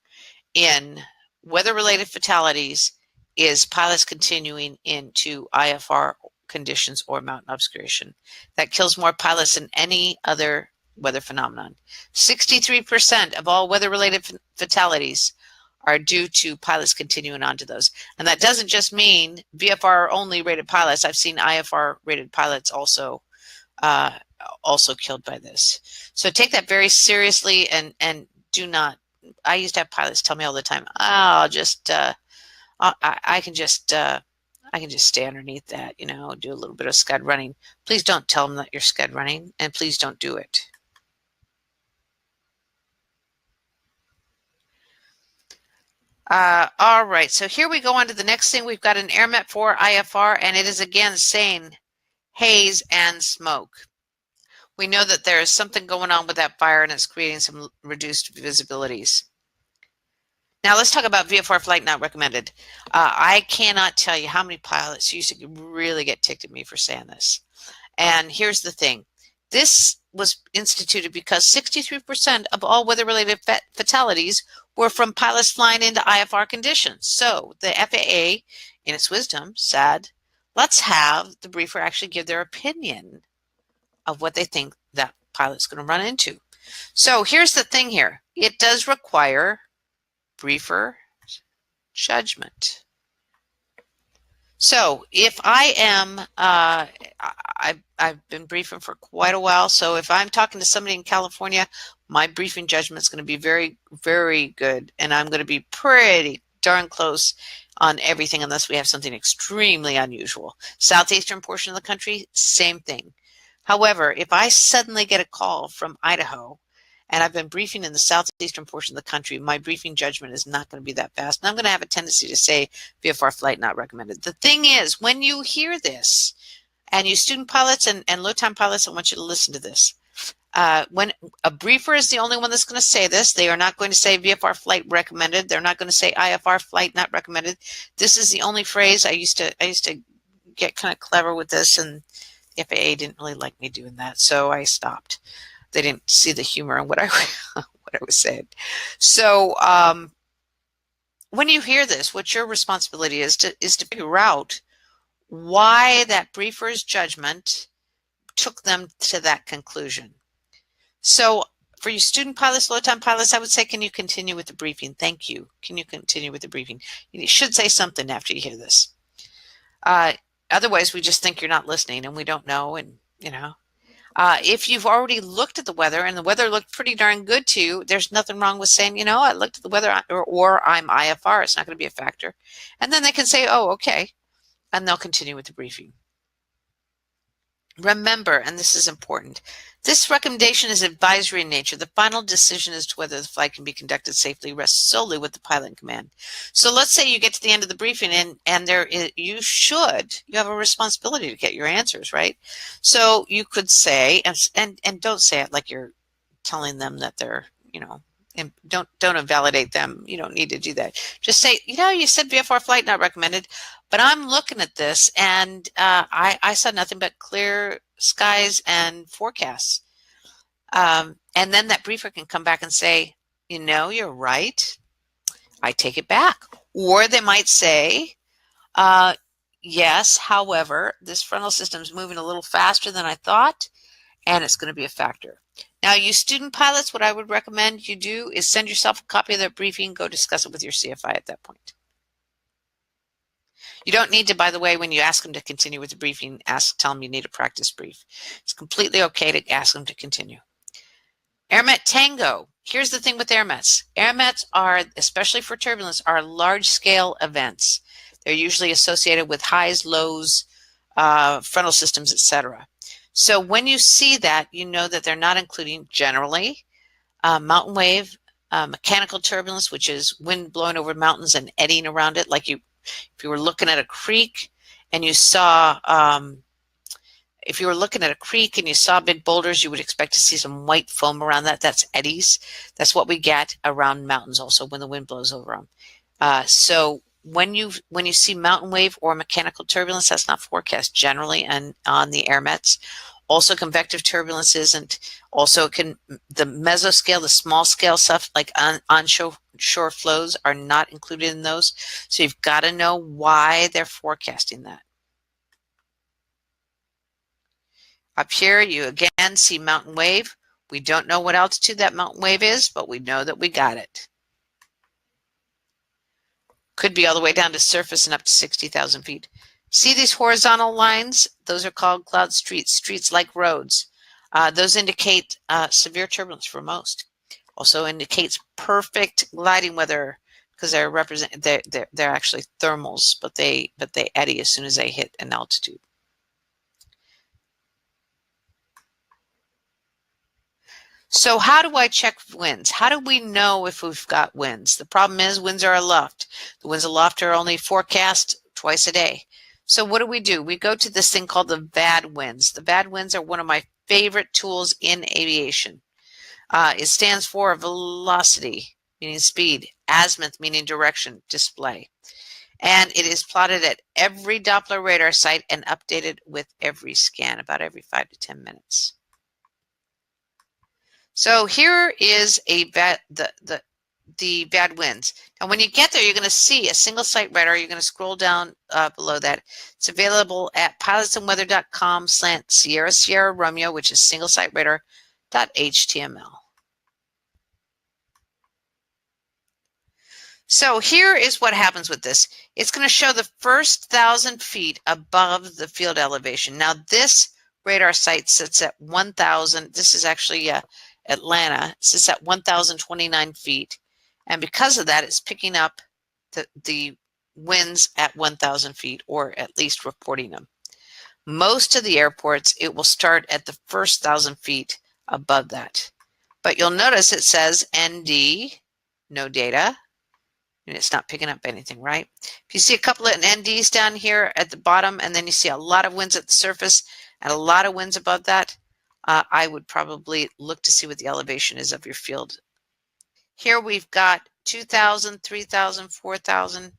in weather-related fatalities is pilots continuing into IFR conditions or mountain obscuration. That kills more pilots than any other weather phenomenon. 63% of all weather-related fatalities are due to pilots continuing on to those. And that doesn't just mean VFR only rated pilots. I've seen IFR rated pilots also killed by this. So take that very seriously, and do not. I used to have pilots tell me all the time, "I'll just I can just stay underneath that, do a little bit of scud running." Please don't tell them that you're scud running, and please don't do it. All right, so here we go on to the next thing. We've got an AirMet 4 IFR, and it is again saying haze and smoke. We know that there is something going on with that fire, and it's creating some reduced visibilities. Now let's talk about VFR flight not recommended. I cannot tell you how many pilots used to really get ticked at me for saying this. And here's the thing. This was instituted because 63% of all weather-related fatalities were from pilots flying into IFR conditions. So the FAA, in its wisdom, said, let's have the briefer actually give their opinion of what they think that pilot's going to run into. So here's the thing here. It does require briefer judgment. So if I am, I've been briefing for quite a while. So if I'm talking to somebody in California, my briefing judgment is going to be very, very good. And I'm going to be pretty darn close on everything unless we have something extremely unusual. Southeastern portion of the country, same thing. However, if I suddenly get a call from Idaho, and I've been briefing in the southeastern portion of the country, my briefing judgment is not going to be that fast. And I'm going to have a tendency to say VFR flight not recommended. The thing is, when you hear this, and you student pilots and low-time pilots, I want you to listen to this. When a briefer is the only one that's going to say this, they are not going to say VFR flight recommended. They're not going to say IFR flight not recommended. This is the only phrase. I used to get kind of clever with this, and the FAA didn't really like me doing that, so I stopped. They didn't see the humor in what I was saying. So when you hear this, what your responsibility is to figure out why that briefer's judgment took them to that conclusion. So for you student pilots, low-time pilots, I would say, can you continue with the briefing? Thank you. Can you continue with the briefing? You should say something after you hear this. Otherwise, we just think you're not listening and we don't know, and if you've already looked at the weather and the weather looked pretty darn good to you, there's nothing wrong with saying, I looked at the weather, or I'm IFR. It's not going to be a factor. And then they can say, oh, okay. And they'll continue with the briefing. Remember, and this is important, this recommendation is advisory in nature. The final decision as to whether the flight can be conducted safely rests solely with the pilot in command. So let's say you get to the end of the briefing and you have a responsibility to get your answers, right? So you could say, and don't say it like you're telling them that they're, and don't invalidate them. You don't need to do that. Just say, you said VFR flight not recommended, but I'm looking at this and I saw nothing but clear skies and forecasts. And then that briefer can come back and say, you're right. I take it back. Or they might say, yes, however, this frontal system is moving a little faster than I thought, and it's going to be a factor. Now, you student pilots, what I would recommend you do is send yourself a copy of that briefing, go discuss it with your CFI at that point. You don't need to, by the way, when you ask them to continue with the briefing, tell them you need a practice brief. It's completely okay to ask them to continue. AirMet Tango. Here's the thing with AirMets. AirMets are, especially for turbulence, are large-scale events. They're usually associated with highs, lows, frontal systems, etc. So when you see that, you know that they're not including generally mountain wave, mechanical turbulence, which is wind blowing over mountains and eddying around it. Like if you were looking at a creek and you saw, if you were looking at a creek and you saw big boulders, you would expect to see some white foam around that. That's eddies. That's what we get around mountains also when the wind blows over them. So when you see mountain wave or mechanical turbulence, that's not forecast generally and on the AirMets. Also, convective turbulence isn't. Also, the mesoscale, the small scale stuff like onshore flows are not included in those. So you've got to know why they're forecasting that. Up here, you again see mountain wave We don't know what altitude that mountain wave is, but we know that we got it. Could be all the way down to surface and up to 60,000 feet. See these horizontal lines? Those are called cloud streets, streets like roads. Those indicate severe turbulence for most. Also indicates perfect gliding weather because they're actually thermals, but they eddy as soon as they hit an altitude. So how do I check winds? How do we know if we've got winds? The problem is winds are aloft. The winds aloft are only forecast twice a day. So what do? We go to this thing called the VAD winds. The VAD winds are one of my favorite tools in aviation. It stands for velocity, meaning speed, azimuth, meaning direction, display. And it is plotted at every Doppler radar site and updated with every scan, about every 5 to 10 minutes. So here is the VAD winds. Now when you get there, you're going to see a single site radar. You're going to scroll down below that. It's available at pilotsandweather.com/Sierra Sierra Romeo, which is single site radar.html. So here is what happens with this. It's going to show the first 1,000 feet above the field elevation. Now this radar site sits at 1,000. This is actually Atlanta. It sits at 1,029 feet. And because of that, it's picking up the winds at 1,000 feet, or at least reporting them. Most of the airports, it will start at the first 1,000 feet above that. But you'll notice it says ND, no data. And it's not picking up anything, right? If you see a couple of NDs down here at the bottom, and then you see a lot of winds at the surface and a lot of winds above that, I would probably look to see what the elevation is of your field. Here we've got 2,000, 3,000, 4,000,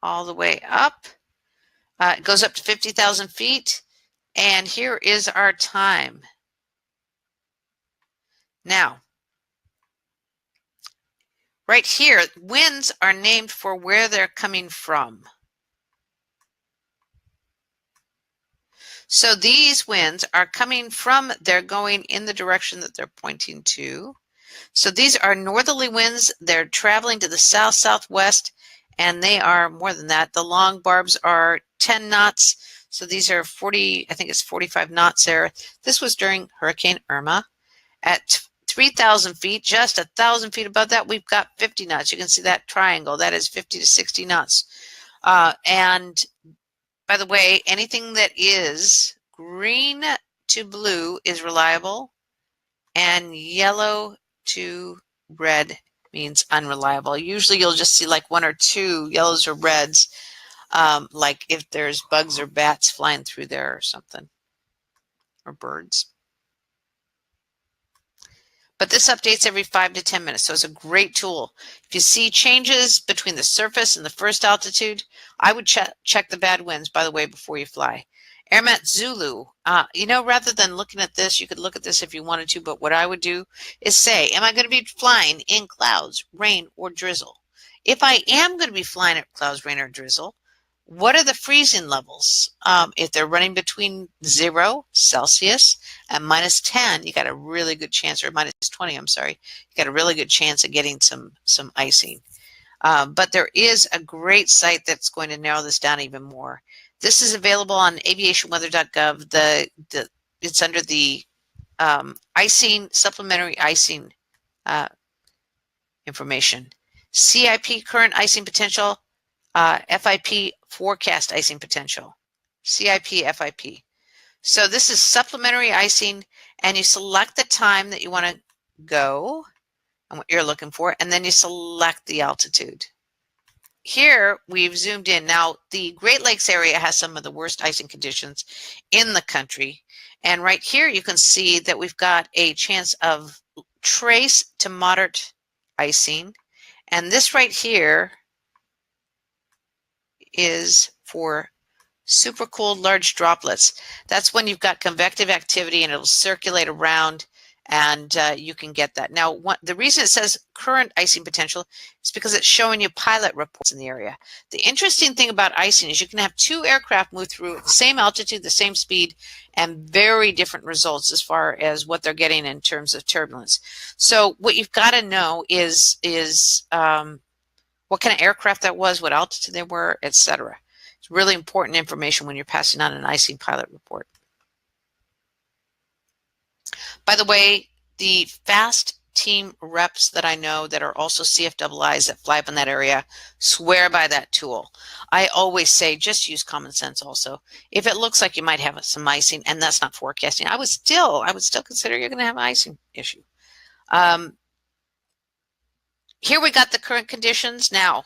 all the way up. It goes up to 50,000 feet. And here is our time. Now, right here, winds are named for where they're coming from. So these winds are coming from, they're going in the direction that they're pointing to. So these are northerly winds. They're traveling to the south-southwest, and they are more than that. The long barbs are 10 knots. So these are 40, I think it's 45 knots there. This was during Hurricane Irma. At 3,000 feet, just 1,000 feet above that, we've got 50 knots. You can see that triangle. That is 50 to 60 knots. And by the way, anything that is green to blue is reliable, and yellow to red means unreliable. Usually you'll just see like one or two yellows or reds, like if there's bugs or bats flying through there or something, or birds. But this updates every 5 to 10 minutes, so it's a great tool. If you see changes between the surface and the first altitude, I would check the bad winds, by the way, before you fly. Airmat Zulu, rather than looking at this, you could look at this if you wanted to, but what I would do is say, am I going to be flying in clouds, rain, or drizzle? If I am going to be flying at clouds, rain, or drizzle, what are the freezing levels? If they're running between 0 Celsius and -10, you got a really good chance, or -20, I'm sorry, you got a really good chance of getting some icing. But there is a great site that's going to narrow this down even more. This is available on aviationweather.gov. It's under the icing, supplementary icing information. CIP, current icing potential. FIP, forecast icing potential. CIP, FIP. So this is supplementary icing, and you select the time that you want to go and what you're looking for, and then you select the altitude. Here we've zoomed in. Now the Great Lakes area has some of the worst icing conditions in the country, and right here you can see that we've got a chance of trace to moderate icing, and this right here is for supercooled large droplets. That's when you've got convective activity and it'll circulate around and you can get that. Now, the reason it says current icing potential is because it's showing you pilot reports in the area. The interesting thing about icing is you can have two aircraft move through at the same altitude, the same speed, and very different results as far as what they're getting in terms of turbulence. So what you've got to know is what kind of aircraft that was, what altitude they were, etc. It's really important information when you're passing on an icing pilot report. By the way, the FAST team reps that I know that are also CFIIs that fly up in that area swear by that tool. I always say just use common sense also. If it looks like you might have some icing and that's not forecasting, I would still consider you're going to have an icing issue. Here we got the current conditions. Now,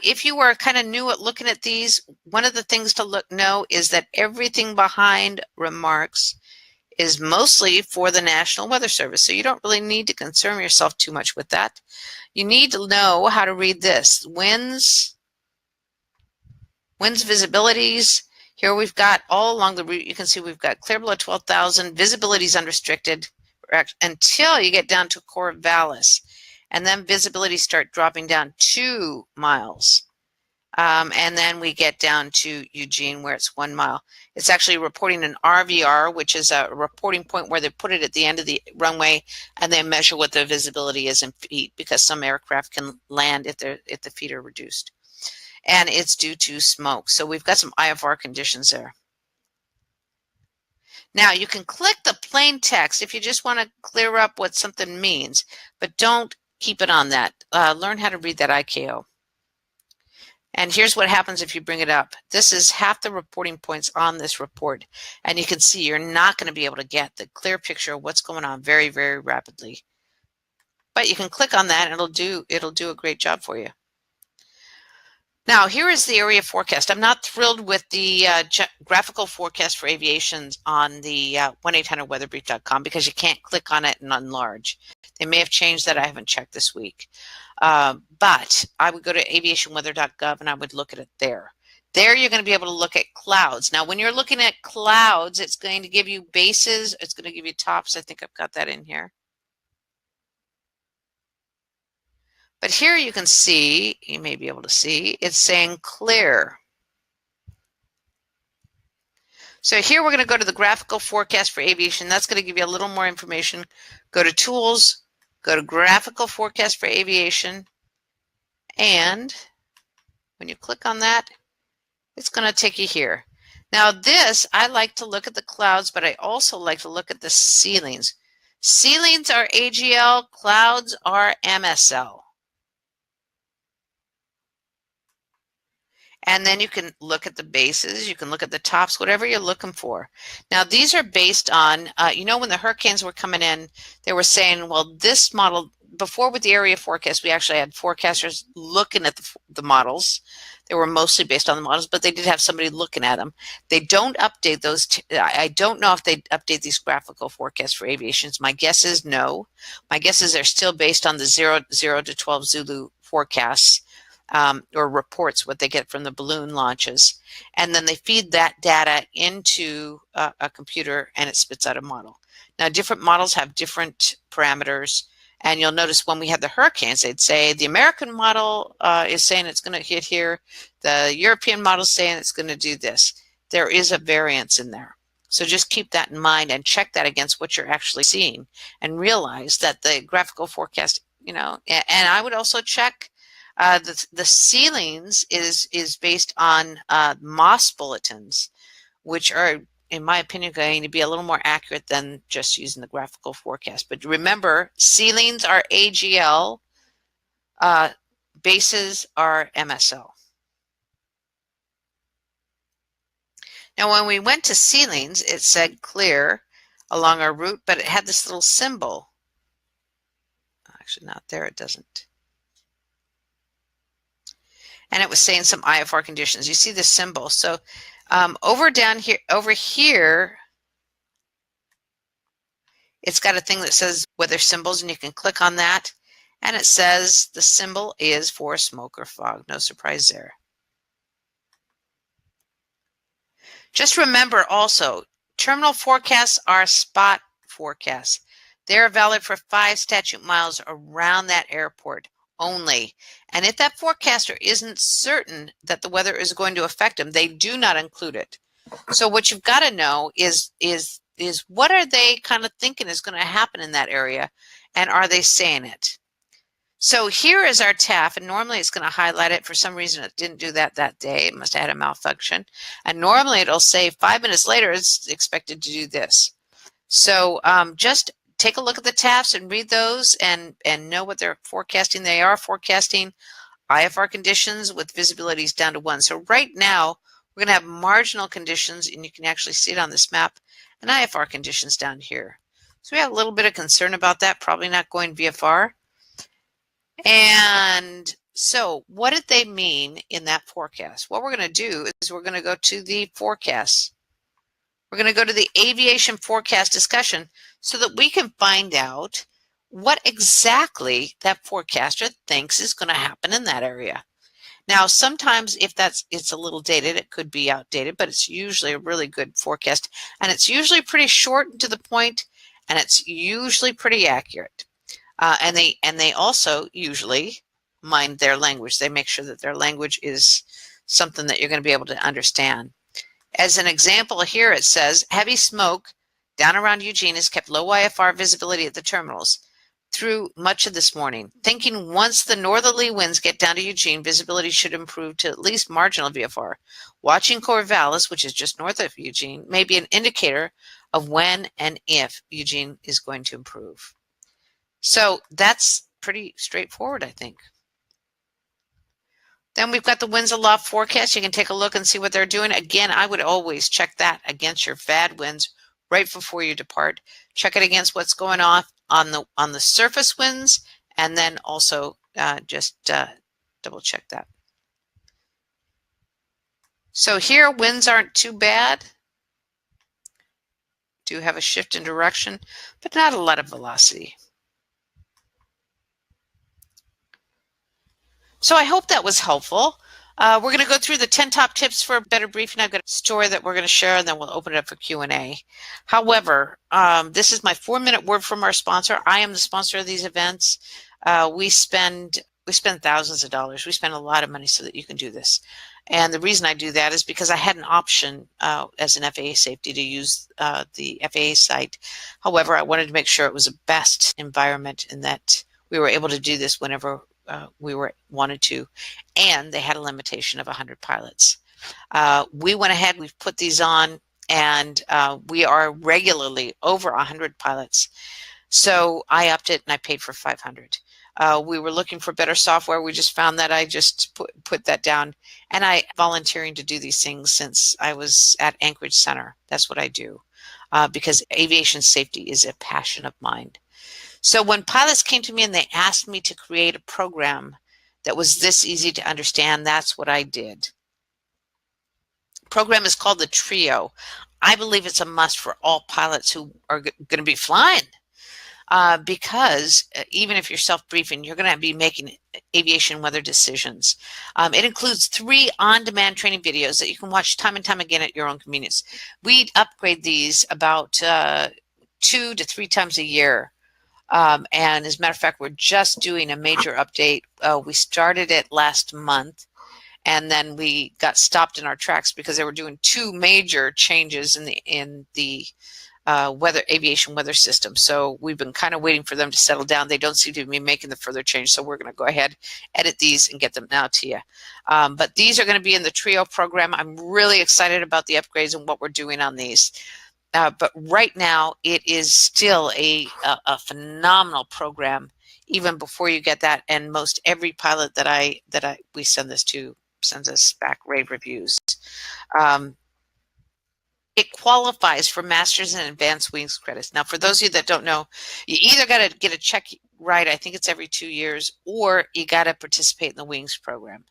if you are kind of new at looking at these, one of the things to know is that everything behind remarks is mostly for the National Weather Service. So you don't really need to concern yourself too much with that. You need to know how to read this. Winds visibilities. Here we've got all along the route, you can see we've got clear below 12,000, visibility is unrestricted until you get down to Corvallis. And then visibility start dropping down 2 miles. And then we get down to Eugene where it's 1 mile. It's actually reporting an RVR, which is a reporting point where they put it at the end of the runway and they measure what the visibility is in feet because some aircraft can land if the feet are reduced. And it's due to smoke. So we've got some IFR conditions there. Now you can click the plain text if you just want to clear up what something means, but don't keep it on that. Learn how to read that IKO. And here's what happens if you bring it up. This is half the reporting points on this report. And you can see you're not going to be able to get the clear picture of what's going on very, very rapidly. But you can click on that and it'll do a great job for you. Now, here is the area forecast. I'm not thrilled with the graphical forecast for aviation on the 1-800-weatherbrief.com because you can't click on it and enlarge. They may have changed that. I haven't checked this week. But I would go to aviationweather.gov and I would look at it there. There you're going to be able to look at clouds. Now, when you're looking at clouds, it's going to give you bases. It's going to give you tops. I think I've got that in here. But here you can see, you may be able to see, it's saying clear. So here we're going to go to the graphical forecast for aviation. That's going to give you a little more information. Go to Tools, go to Graphical Forecast for Aviation, and when you click on that, it's going to take you here. Now this, I like to look at the clouds, but I also like to look at the ceilings. Ceilings are AGL, clouds are MSL. And then you can look at the bases, you can look at the tops, whatever you're looking for. Now, these are based on, you know, when the hurricanes were coming in, they were saying, well, this model, before with the area forecast, we actually had forecasters looking at the models. They were mostly based on the models, but they did have somebody looking at them. They don't update those. I don't know if they update these graphical forecasts for aviations. My guess is no. My guess is they're still based on the 0 to 12 Zulu forecasts. Or reports what they get from the balloon launches, and then they feed that data into a computer and it spits out a model. Now different models have different parameters, and you'll notice when we had the hurricanes, they'd say the American model is saying it's going to hit here, the European model is saying it's going to do this. There is a variance in there. So just keep that in mind and check that against what you're actually seeing and realize that the graphical forecast, you know, and I would also check the ceilings is based on MOS bulletins, which are, in my opinion, going to be a little more accurate than just using the graphical forecast. But remember, ceilings are AGL, bases are MSL. Now, when we went to ceilings, it said clear along our route, but it had this little symbol. Actually, not there, it doesn't. And it was saying some IFR conditions. You see the symbol. So over here, it's got a thing that says weather symbols, and you can click on that. And it says the symbol is for smoke or fog. No surprise there. Just remember also, terminal forecasts are spot forecasts. They're valid for 5 statute miles around that airport only. And if that forecaster isn't certain that the weather is going to affect them, they do not include it. So what you've got to know is what are they kind of thinking is going to happen in that area, and are they saying it? So here is our TAF, and normally it's going to highlight it. For some reason, it didn't do that day. It must have had a malfunction. And normally it'll say 5 minutes later, it's expected to do this. So just take a look at the TAFs and read those and know what they're forecasting. They are forecasting IFR conditions with visibilities down to 1. So right now, we're going to have marginal conditions, and you can actually see it on this map, and IFR conditions down here. So we have a little bit of concern about that, probably not going VFR. And so what did they mean in that forecast? What we're going to do is we're going to go to the forecast. We're going to go to the aviation forecast discussion so that we can find out what exactly that forecaster thinks is going to happen in that area. Now, sometimes if it's a little dated, it could be outdated, but it's usually a really good forecast, and it's usually pretty short and to the point, and it's usually pretty accurate. And they also usually mind their language. They make sure that their language is something that you're going to be able to understand. As an example here, it says, heavy smoke down around Eugene has kept low IFR visibility at the terminals through much of this morning. Thinking once the northerly winds get down to Eugene, visibility should improve to at least marginal VFR. Watching Corvallis, which is just north of Eugene, may be an indicator of when and if Eugene is going to improve. So that's pretty straightforward, I think. Then we've got the winds aloft forecast. You can take a look and see what they're doing. Again, I would always check that against your FAD winds right before you depart. Check it against what's going on the surface winds, and then also just double check that. So here, winds aren't too bad. Do have a shift in direction, but not a lot of velocity. So I hope that was helpful. We're going to go through the 10 top tips for a better briefing. I've got a story that we're going to share, and then we'll open it up for Q&A. However, this is my 4-minute word from our sponsor. I am the sponsor of these events. We spend thousands of dollars. We spend a lot of money so that you can do this. And the reason I do that is because I had an option as an FAA safety to use the FAA site. However, I wanted to make sure it was a best environment and that we were able to do this whenever we wanted to, and they had a limitation of 100 pilots. We went ahead, we've put these on, and we are regularly over 100 pilots. So I upped it and I paid for 500. We were looking for better software. We just found that. I just put that down, and I volunteering to do these things since I was at Anchorage Center. That's what I do because aviation safety is a passion of mine. So when pilots came to me and they asked me to create a program that was this easy to understand, that's what I did. The program is called the TRIO. I believe it's a must for all pilots who are going to be flying because even if you're self-briefing, you're going to be making aviation weather decisions. It includes 3 on-demand training videos that you can watch time and time again at your own convenience. We upgrade these about 2 to 3 times a year. And as a matter of fact, we're just doing a major update. We started it last month, and then we got stopped in our tracks because they were doing 2 major changes in the aviation weather system. So we've been kind of waiting for them to settle down. They don't seem to be making the further change, so we're going to go ahead, edit these, and get them now to you. But these are going to be in the TRIO program. I'm really excited about the upgrades and what we're doing on these. But right now, it is still a phenomenal program, even before you get that. And most every pilot that we send this to sends us back rave reviews. It qualifies for Masters and Advanced Wings credits. Now, for those of you that don't know, you either got to get a check right, I think it's every 2 years, or you got to participate in the Wings program.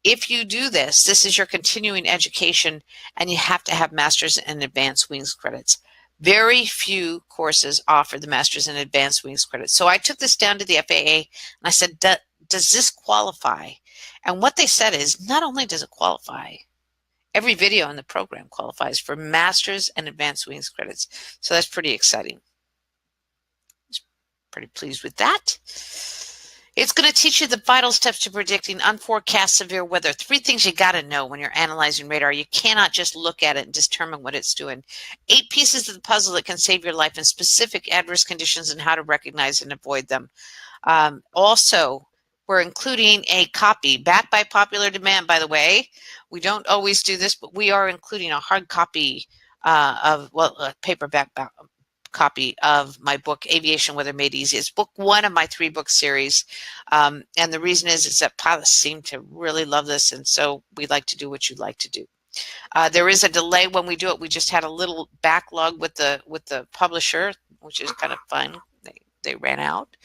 If you do this, this is your continuing education, and you have to have Masters and Advanced Wings credits. Very few courses offer the Masters and Advanced Wings credits. So I took this down to the FAA, and I said, does this qualify? And what they said is, not only does it qualify, every video in the program qualifies for Masters and Advanced Wings credits. So that's pretty exciting. Pretty pleased with that. It's going to teach you the vital steps to predicting unforecast severe weather. 3 things you got to know when you're analyzing radar. You cannot just look at it and determine what it's doing. 8 pieces of the puzzle that can save your life in specific adverse conditions and how to recognize and avoid them. Also, we're including a copy, backed by popular demand, by the way. We don't always do this, but we are including a hard copy a paperback copy of my book, Aviation Weather Made Easy. It's book 1 of my 3-book series. And the reason is that pilots seem to really love this, and so we like to do what you like to do. There is a delay when we do it. We just had a little backlog with the publisher, which is kind of fun. They ran out.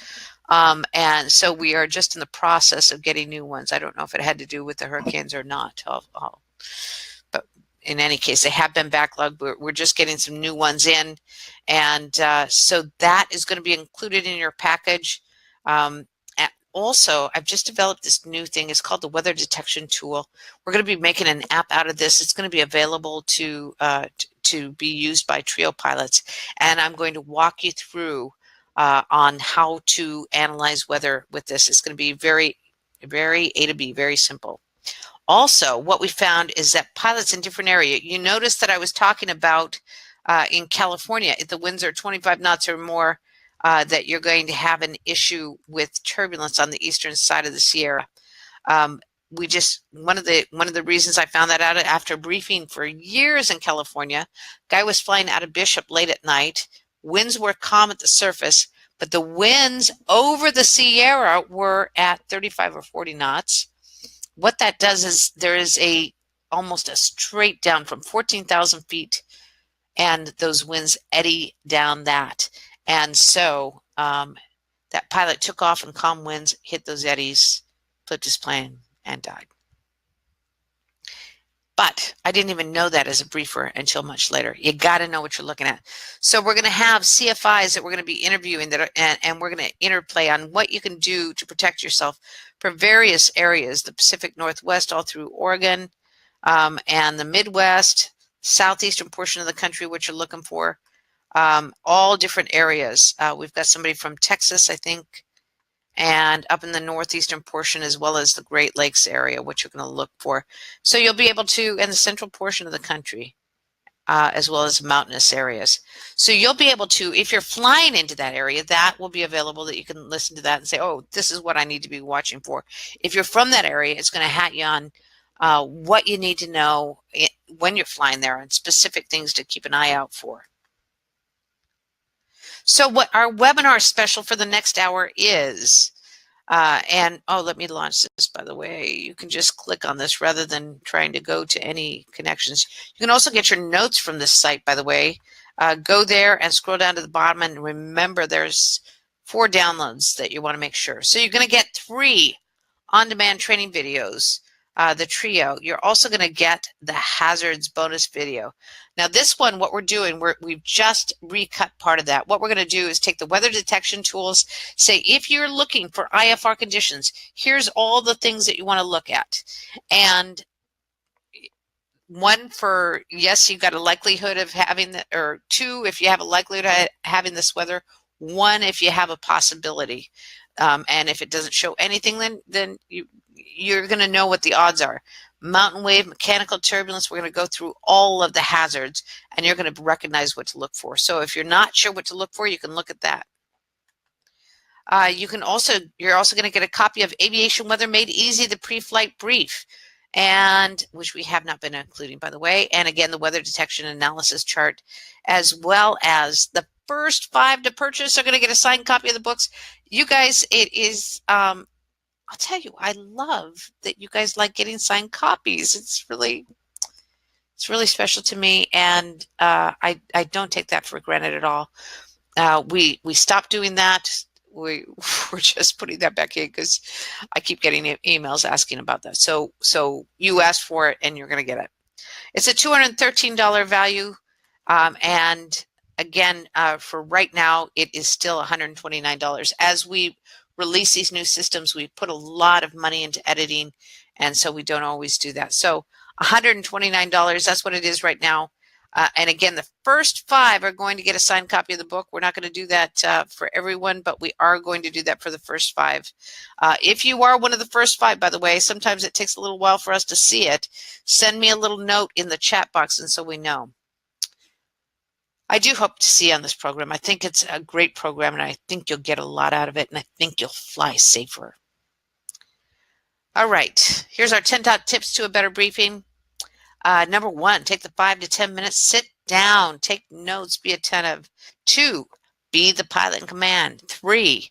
And so we are just in the process of getting new ones. I don't know if it had to do with the hurricanes or not. But in any case, they have been backlogged. We're just getting some new ones in. And so that is going to be included in your package. Also, I've just developed this new thing. It's called the Weather Detection Tool. We're going to be making an app out of this. It's going to be available to be used by trio pilots. And I'm going to walk you through on how to analyze weather with this. It's going to be very, very A to B, very simple. Also, what we found is that pilots in different areas, you notice that I was talking about in California, if the winds are 25 knots or more, that you're going to have an issue with turbulence on the eastern side of the Sierra. One of the reasons I found that out after briefing for years in California, guy was flying out of Bishop late at night. Winds were calm at the surface, but the winds over the Sierra were at 35 or 40 knots. What that does is there is almost a straight down from 14,000 feet, and those winds eddy down that. And so that pilot took off in calm winds, hit those eddies, flipped his plane, and died. But I didn't even know that as a briefer until much later. You got to know what you're looking at. So we're going to have CFIs that we're going to be interviewing and we're going to interplay on what you can do to protect yourself for various areas, the Pacific Northwest all through Oregon, and the Midwest, southeastern portion of the country, what you're looking for, all different areas. We've got somebody from Texas, I think, and up in the northeastern portion, as well as the Great Lakes area, what you're going to look for. So you'll be able to, in the central portion of the country, as well as mountainous areas. So you'll be able to, if you're flying into that area, that will be available, that you can listen to that and say, oh, this is what I need to be watching for. If you're from that area, it's going to hat you on what you need to know when you're flying there and specific things to keep an eye out for. So what our webinar special for the next hour is, let me launch this, by the way. You can just click on this rather than trying to go to any connections. You can also get your notes from this site, by the way. Go there and scroll down to the bottom, and remember there's 4 downloads that you want to make sure. So you're going to get 3 on-demand training videos, the trio. You're also going to get the hazards bonus video. Now this one, what we're doing, we've just recut part of that. What we're going to do is take the weather detection tools, say if you're looking for IFR conditions, here's all the things that you want to look at. And one for, yes, you've got a likelihood of having that, or 2 if you have a likelihood of having this weather, 1 if you have a possibility. And if it doesn't show anything, then you're going to know what the odds are. Mountain wave, mechanical turbulence, we're going to go through all of the hazards, and you're going to recognize what to look for. So if you're not sure what to look for, you can look at that. You're also going to get a copy of Aviation Weather Made Easy, the Preflight Brief, and which we have not been including, by the way. And again, the weather detection analysis chart, as well as the first 5 to purchase are going to get a signed copy of the books. You guys, it is, I'll tell you, I love that you guys like getting signed copies. It's really special to me, and I don't take that for granted at all. We stopped doing that. We're just putting that back in because I keep getting emails asking about that. So you asked for it, and you're going to get it. It's a $213 value, and again, for right now, it is still $129. As we release these new systems, we put a lot of money into editing, and so we don't always do that. So $129, that's what it is right now. And again, the first 5 are going to get a signed copy of the book. We're not going to do that for everyone, but we are going to do that for the first 5. If you are one of the first 5, by the way, sometimes it takes a little while for us to see it. Send me a little note in the chat box, and so we know. I do hope to see you on this program. I think it's a great program, and I think you'll get a lot out of it, and I think you'll fly safer. All right, here's our 10 top tips to a better briefing. Number 1, take the 5 to 10 minutes, sit down, take notes, be attentive. 2, be the pilot in command. 3,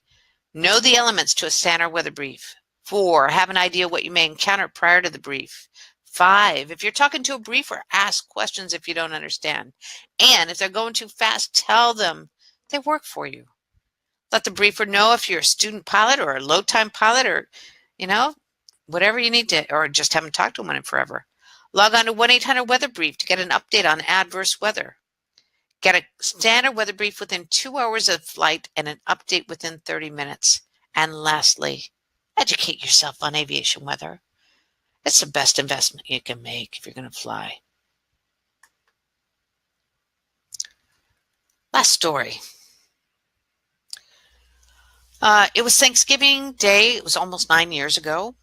know the elements to a standard weather brief. 4, have an idea what you may encounter prior to the brief. 5, if you're talking to a briefer, ask questions if you don't understand. And if they're going too fast, tell them they work for you. Let the briefer know if you're a student pilot or a low-time pilot, or, whatever you need to, or just haven't talked to one in forever. Log on to 1-800-WEATHER BRIEF to get an update on adverse weather. Get a standard weather brief within 2 hours of flight and an update within 30 minutes. And lastly, educate yourself on aviation weather. It's the best investment you can make if you're going to fly. Last story. It was Thanksgiving Day. It was almost 9 years ago.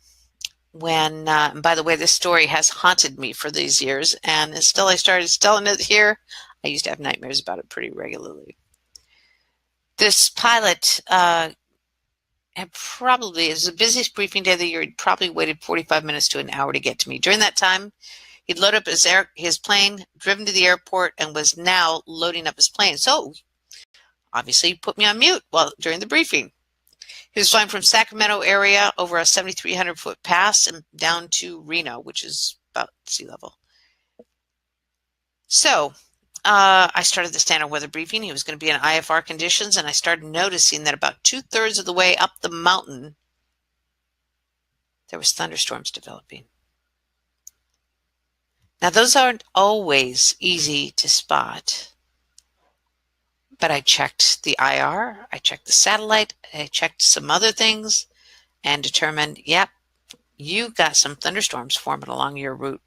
When, and by the way, this story has haunted me for these years, and until I started telling it here, I used to have nightmares about it pretty regularly. This pilot it was the busiest briefing day of the year. He'd probably waited 45 minutes to an hour to get to me. During that time, he'd loaded up his plane, driven to the airport, and was now loading up his plane. So, obviously, he put me on mute during the briefing. He was flying from Sacramento area over a 7,300-foot pass and down to Reno, which is about sea level. So I started the standard weather briefing. He was going to be in IFR conditions, and I started noticing that about 2/3 of the way up the mountain, there was thunderstorms developing. Now, those aren't always easy to spot. But I checked the IR, I checked the satellite, I checked some other things, and determined, yep, you got some thunderstorms forming along your route.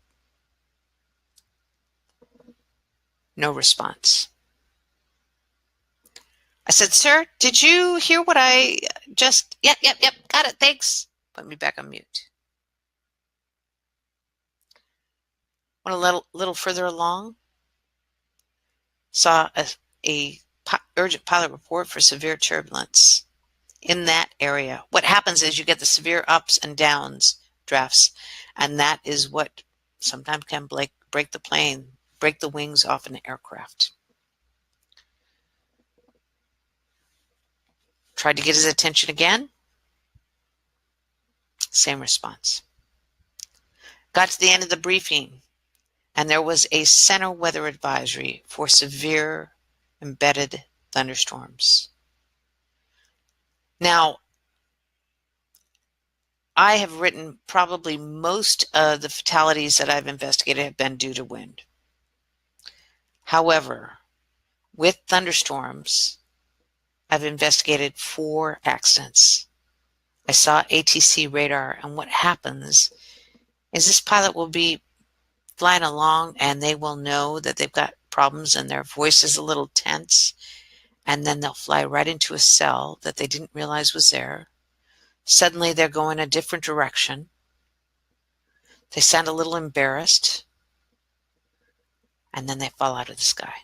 No response. I said, sir, did you hear what I just, yep, got it, thanks. Put me back on mute. Went a little further along, saw a urgent pilot report for severe turbulence in that area. What happens is you get the severe ups and downs drafts, and that is what sometimes can break the plane, break the wings off an aircraft. Tried to get his attention again. Same response. Got to the end of the briefing, and there was a center weather advisory for severe embedded thunderstorms. Now, I have written probably most of the fatalities that I've investigated have been due to wind. However, with thunderstorms, I've investigated 4 accidents. I saw ATC radar, and what happens is this pilot will be flying along and they will know that they've got problems and their voice is a little tense, and then they'll fly right into a cell that they didn't realize was there. Suddenly they're going a different direction. They sound a little embarrassed, and then they fall out of the sky.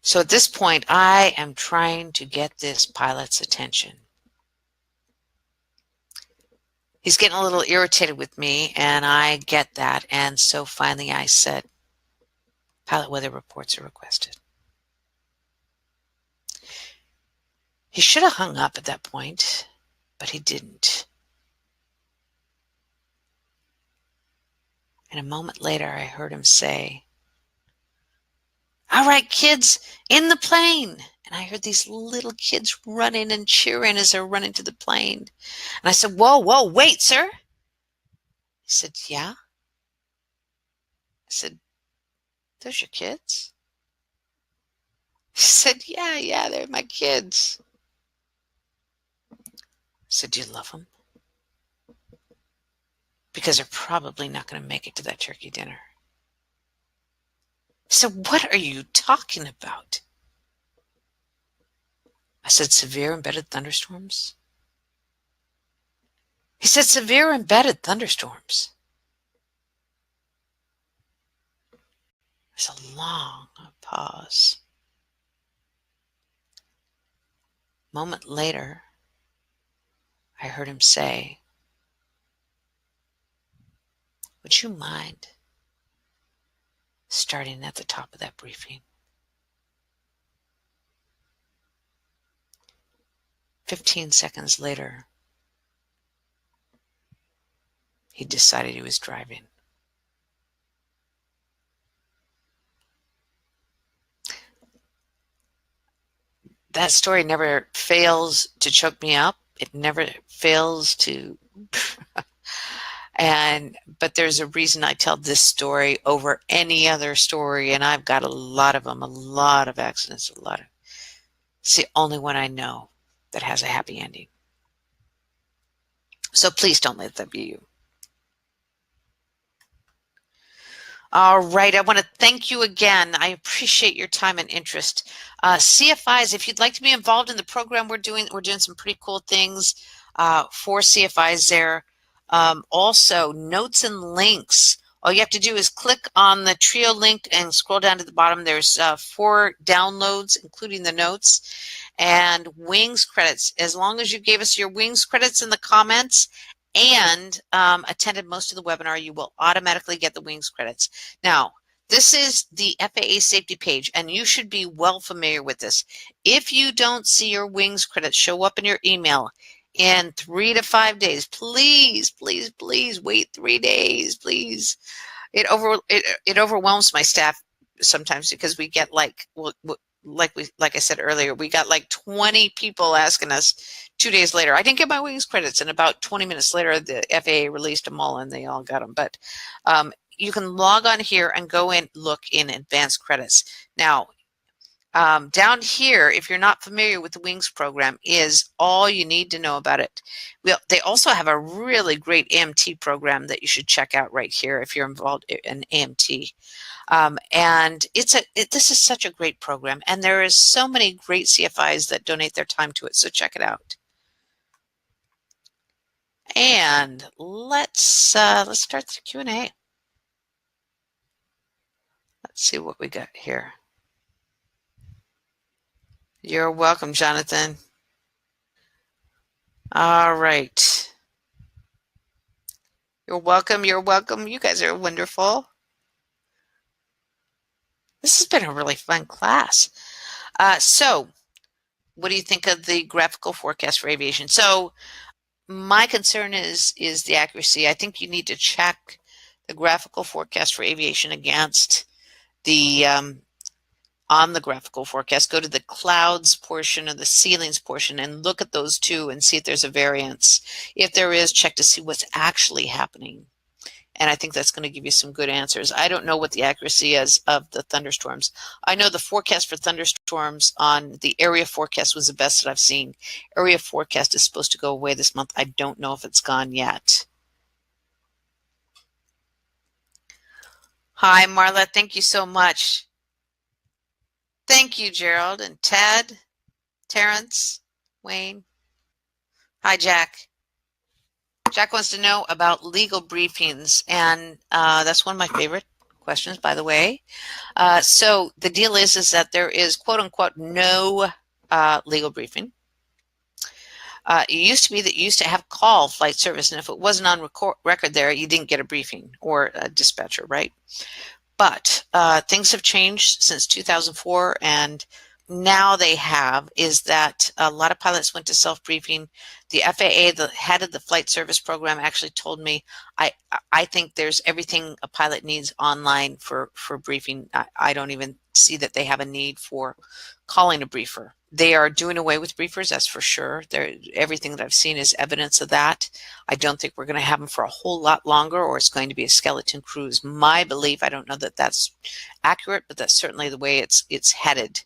So at this point, I am trying to get this pilot's attention. He's getting a little irritated with me, and I get that. And so finally I said, pilot weather reports are requested. He should have hung up at that point, but he didn't. And a moment later, I heard him say, all right, kids, in the plane. And I heard these little kids running and cheering as they're running to the plane. And I said, whoa, wait, sir. He said, yeah. I said, those your kids? He said, yeah, they're my kids. I said, do you love them? because they're probably not going to make it to that turkey dinner. So what are you talking about? I said, severe embedded thunderstorms. He said, severe embedded thunderstorms. There's a long pause. A moment later, I heard him say, would you mind starting at the top of that briefing? 15 seconds later, he decided he was driving. That story never fails to choke me up. It never fails to but there's a reason I tell this story over any other story, and I've got a lot of them, a lot of accidents, it's the only one I know that has a happy ending. So please don't let that be you. All right, I want to thank you again. I appreciate your time and interest. CFIs, if you'd like to be involved in the program we're doing some pretty cool things for CFIs there. Also, notes and links. All you have to do is click on the Trio link and scroll down to the bottom. There's 4 downloads, including the notes, and Wings credits. As long as you gave us your Wings credits in the comments and attended most of the webinar, you will automatically get the Wings credits. Now, this is the FAA safety page, and you should be well familiar with this. If you don't see your Wings credits show up in your email in 3 to 5 days, please wait 3 days, please. It overwhelms my staff sometimes because we get like I said earlier, we got like 20 people asking us 2 days later. I didn't get my Wings credits, and about 20 minutes later, the FAA released them all, and they all got them. But you can log on here and go in, look in advanced credits. Now, down here, if you're not familiar with the Wings program, is all you need to know about it. They also have a really great AMT program that you should check out right here if you're involved in AMT. And this is such a great program, and there is so many great CFIs that donate their time to it, so check it out. And let's start the Q&A. Let's see what we got here. You're welcome, Jonathan. All right. You're welcome. You're welcome. You guys are wonderful. This has been a really fun class. So what do you think of the graphical forecast for aviation? So my concern is the accuracy. I think you need to check the graphical forecast for aviation against the on the graphical forecast. Go to the clouds portion or the ceilings portion and look at those two and see if there's a variance. If there is, check to see what's actually happening. And I think that's going to give you some good answers. I don't know what the accuracy is of the thunderstorms. I know the forecast for thunderstorms on the area forecast was the best that I've seen. Area forecast is supposed to go away this month. I don't know if it's gone yet. Hi, Marla. Thank you so much. Thank you, Gerald and Ted, Terrence, Wayne. Hi, Jack. Jack wants to know about legal briefings, and that's one of my favorite questions, by the way. So the deal is that there is, quote unquote, no legal briefing. It used to be that you used to have call flight service, and if it wasn't on record there, you didn't get a briefing or a dispatcher, right? But things have changed since 2004, and now they have is that a lot of pilots went to self-briefing. The FAA, the head of the flight service program, actually told me, I think there's everything a pilot needs online for briefing. I don't even see that they have a need for calling a briefer. They are doing away with briefers, that's for sure. Everything that I've seen is evidence of that. I don't think we're going to have them for a whole lot longer, or it's going to be a skeleton crew is my belief. I don't know that that's accurate, but that's certainly the way it's headed.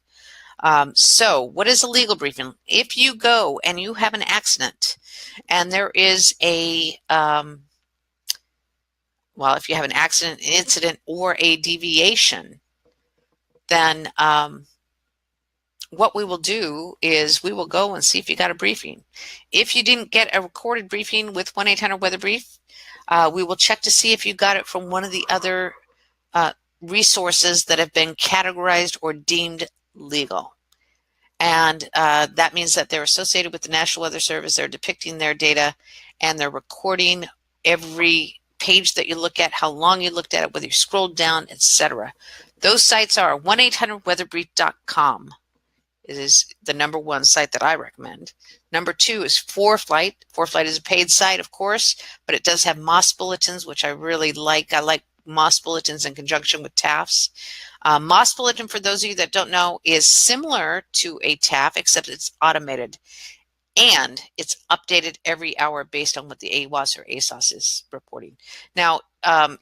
So what is a legal briefing? If you go and you have an accident and there is a well, if you have an accident, an incident, or a deviation, then what we will do is we will go and see if you got a briefing. If you didn't get a recorded briefing with 1-800-WEATHER-BRIEF, we will check to see if you got it from one of the other resources that have been categorized or deemed legal. And that means that they're associated with the National Weather Service, they're depicting their data, and they're recording every page that you look at, how long you looked at it, whether you scrolled down, etc. Those sites are 1-800-WEATHERBRIEF.com. It is the number one site that I recommend. Number two is Preflight. Preflight is a paid site, of course, but it does have MOS bulletins, which I really like. I like MOS bulletins in conjunction with TAFs. MOS bulletin, for those of you that don't know, is similar to a TAF, except it's automated. And it's updated every hour based on what the AWOS or ASOS is reporting. Now,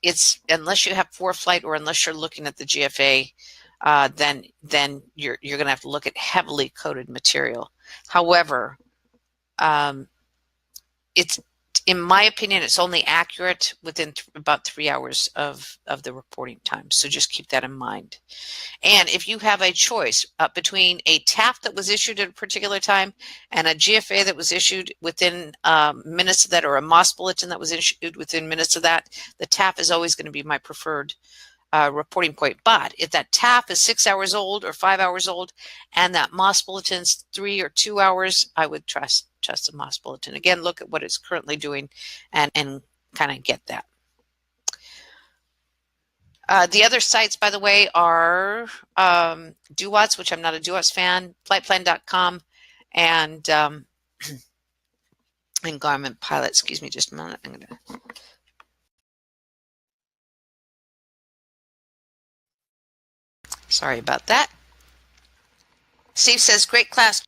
it's unless you have Preflight or unless you're looking at the GFA, then you're going to have to look at heavily coded material. However, it's, in my opinion, it's only accurate within about 3 hours of the reporting time. So just keep that in mind. And if you have a choice between a TAF that was issued at a particular time and a GFA that was issued within minutes of that, or a MOS bulletin that was issued within minutes of that, the TAF is always going to be my preferred reporting point. But if that TAF is 6 hours old or 5 hours old and that MOS bulletin's 3 or 2 hours, I would trust the MOS bulletin. Again, look at what it's currently doing and kind of get that. The other sites, by the way, are DUATS, which I'm not a DUATS fan, flightplan.com, and Garmin Pilot. Excuse me just a moment. I'm going to... Sorry about that. Steve says, great class.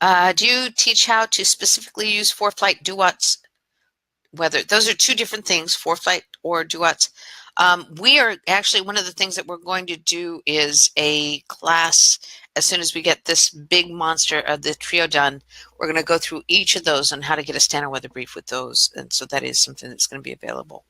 Do you teach how to specifically use Preflight, DUATS, weather? Those are two different things, Preflight or DUATS. We are actually, one of the things that we're going to do is a class as soon as we get this big monster of the trio done. We're going to go through each of those on how to get a standard weather brief with those. And so that is something that's going to be available.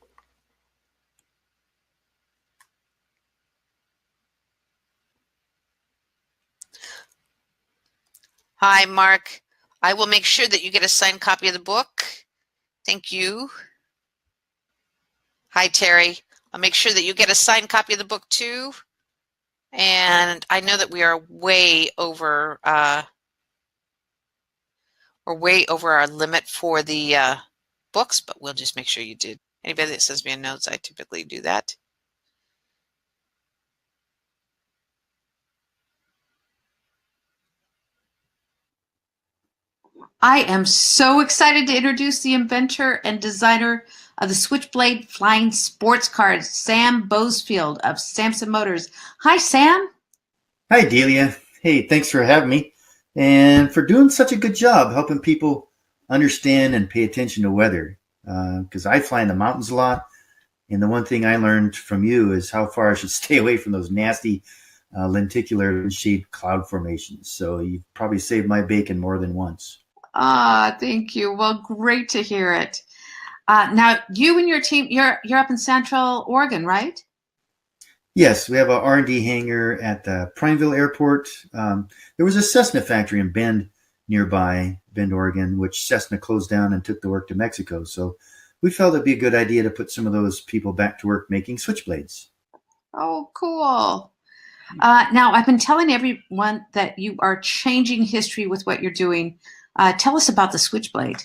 Hi, Mark. I will make sure that you get a signed copy of the book. Thank you. Hi, Terry. I'll make sure that you get a signed copy of the book too. And I know that we are way over our limit for the books, but we'll just make sure you did. Anybody that sends me a notes, I typically do that. I am so excited to introduce the inventor and designer of the Switchblade Flying Sports Cars, Sam Boesfield of Samson Motors. Hi, Sam. Hi, Delia. Hey, thanks for having me and for doing such a good job helping people understand and pay attention to weather. Because I fly in the mountains a lot, and the one thing I learned from you is how far I should stay away from those nasty lenticular shaped cloud formations. So you probably saved my bacon more than once. Thank you. Well, great to hear it. Now, you and your team, you're up in Central Oregon, right? Yes, we have a R&D hangar at the Prineville Airport. There was a Cessna factory in Bend nearby, Bend, Oregon, which Cessna closed down and took the work to Mexico. So we felt it'd be a good idea to put some of those people back to work making switchblades. Oh, cool. Now, I've been telling everyone that you are changing history with what you're doing. Tell us about the Switchblade.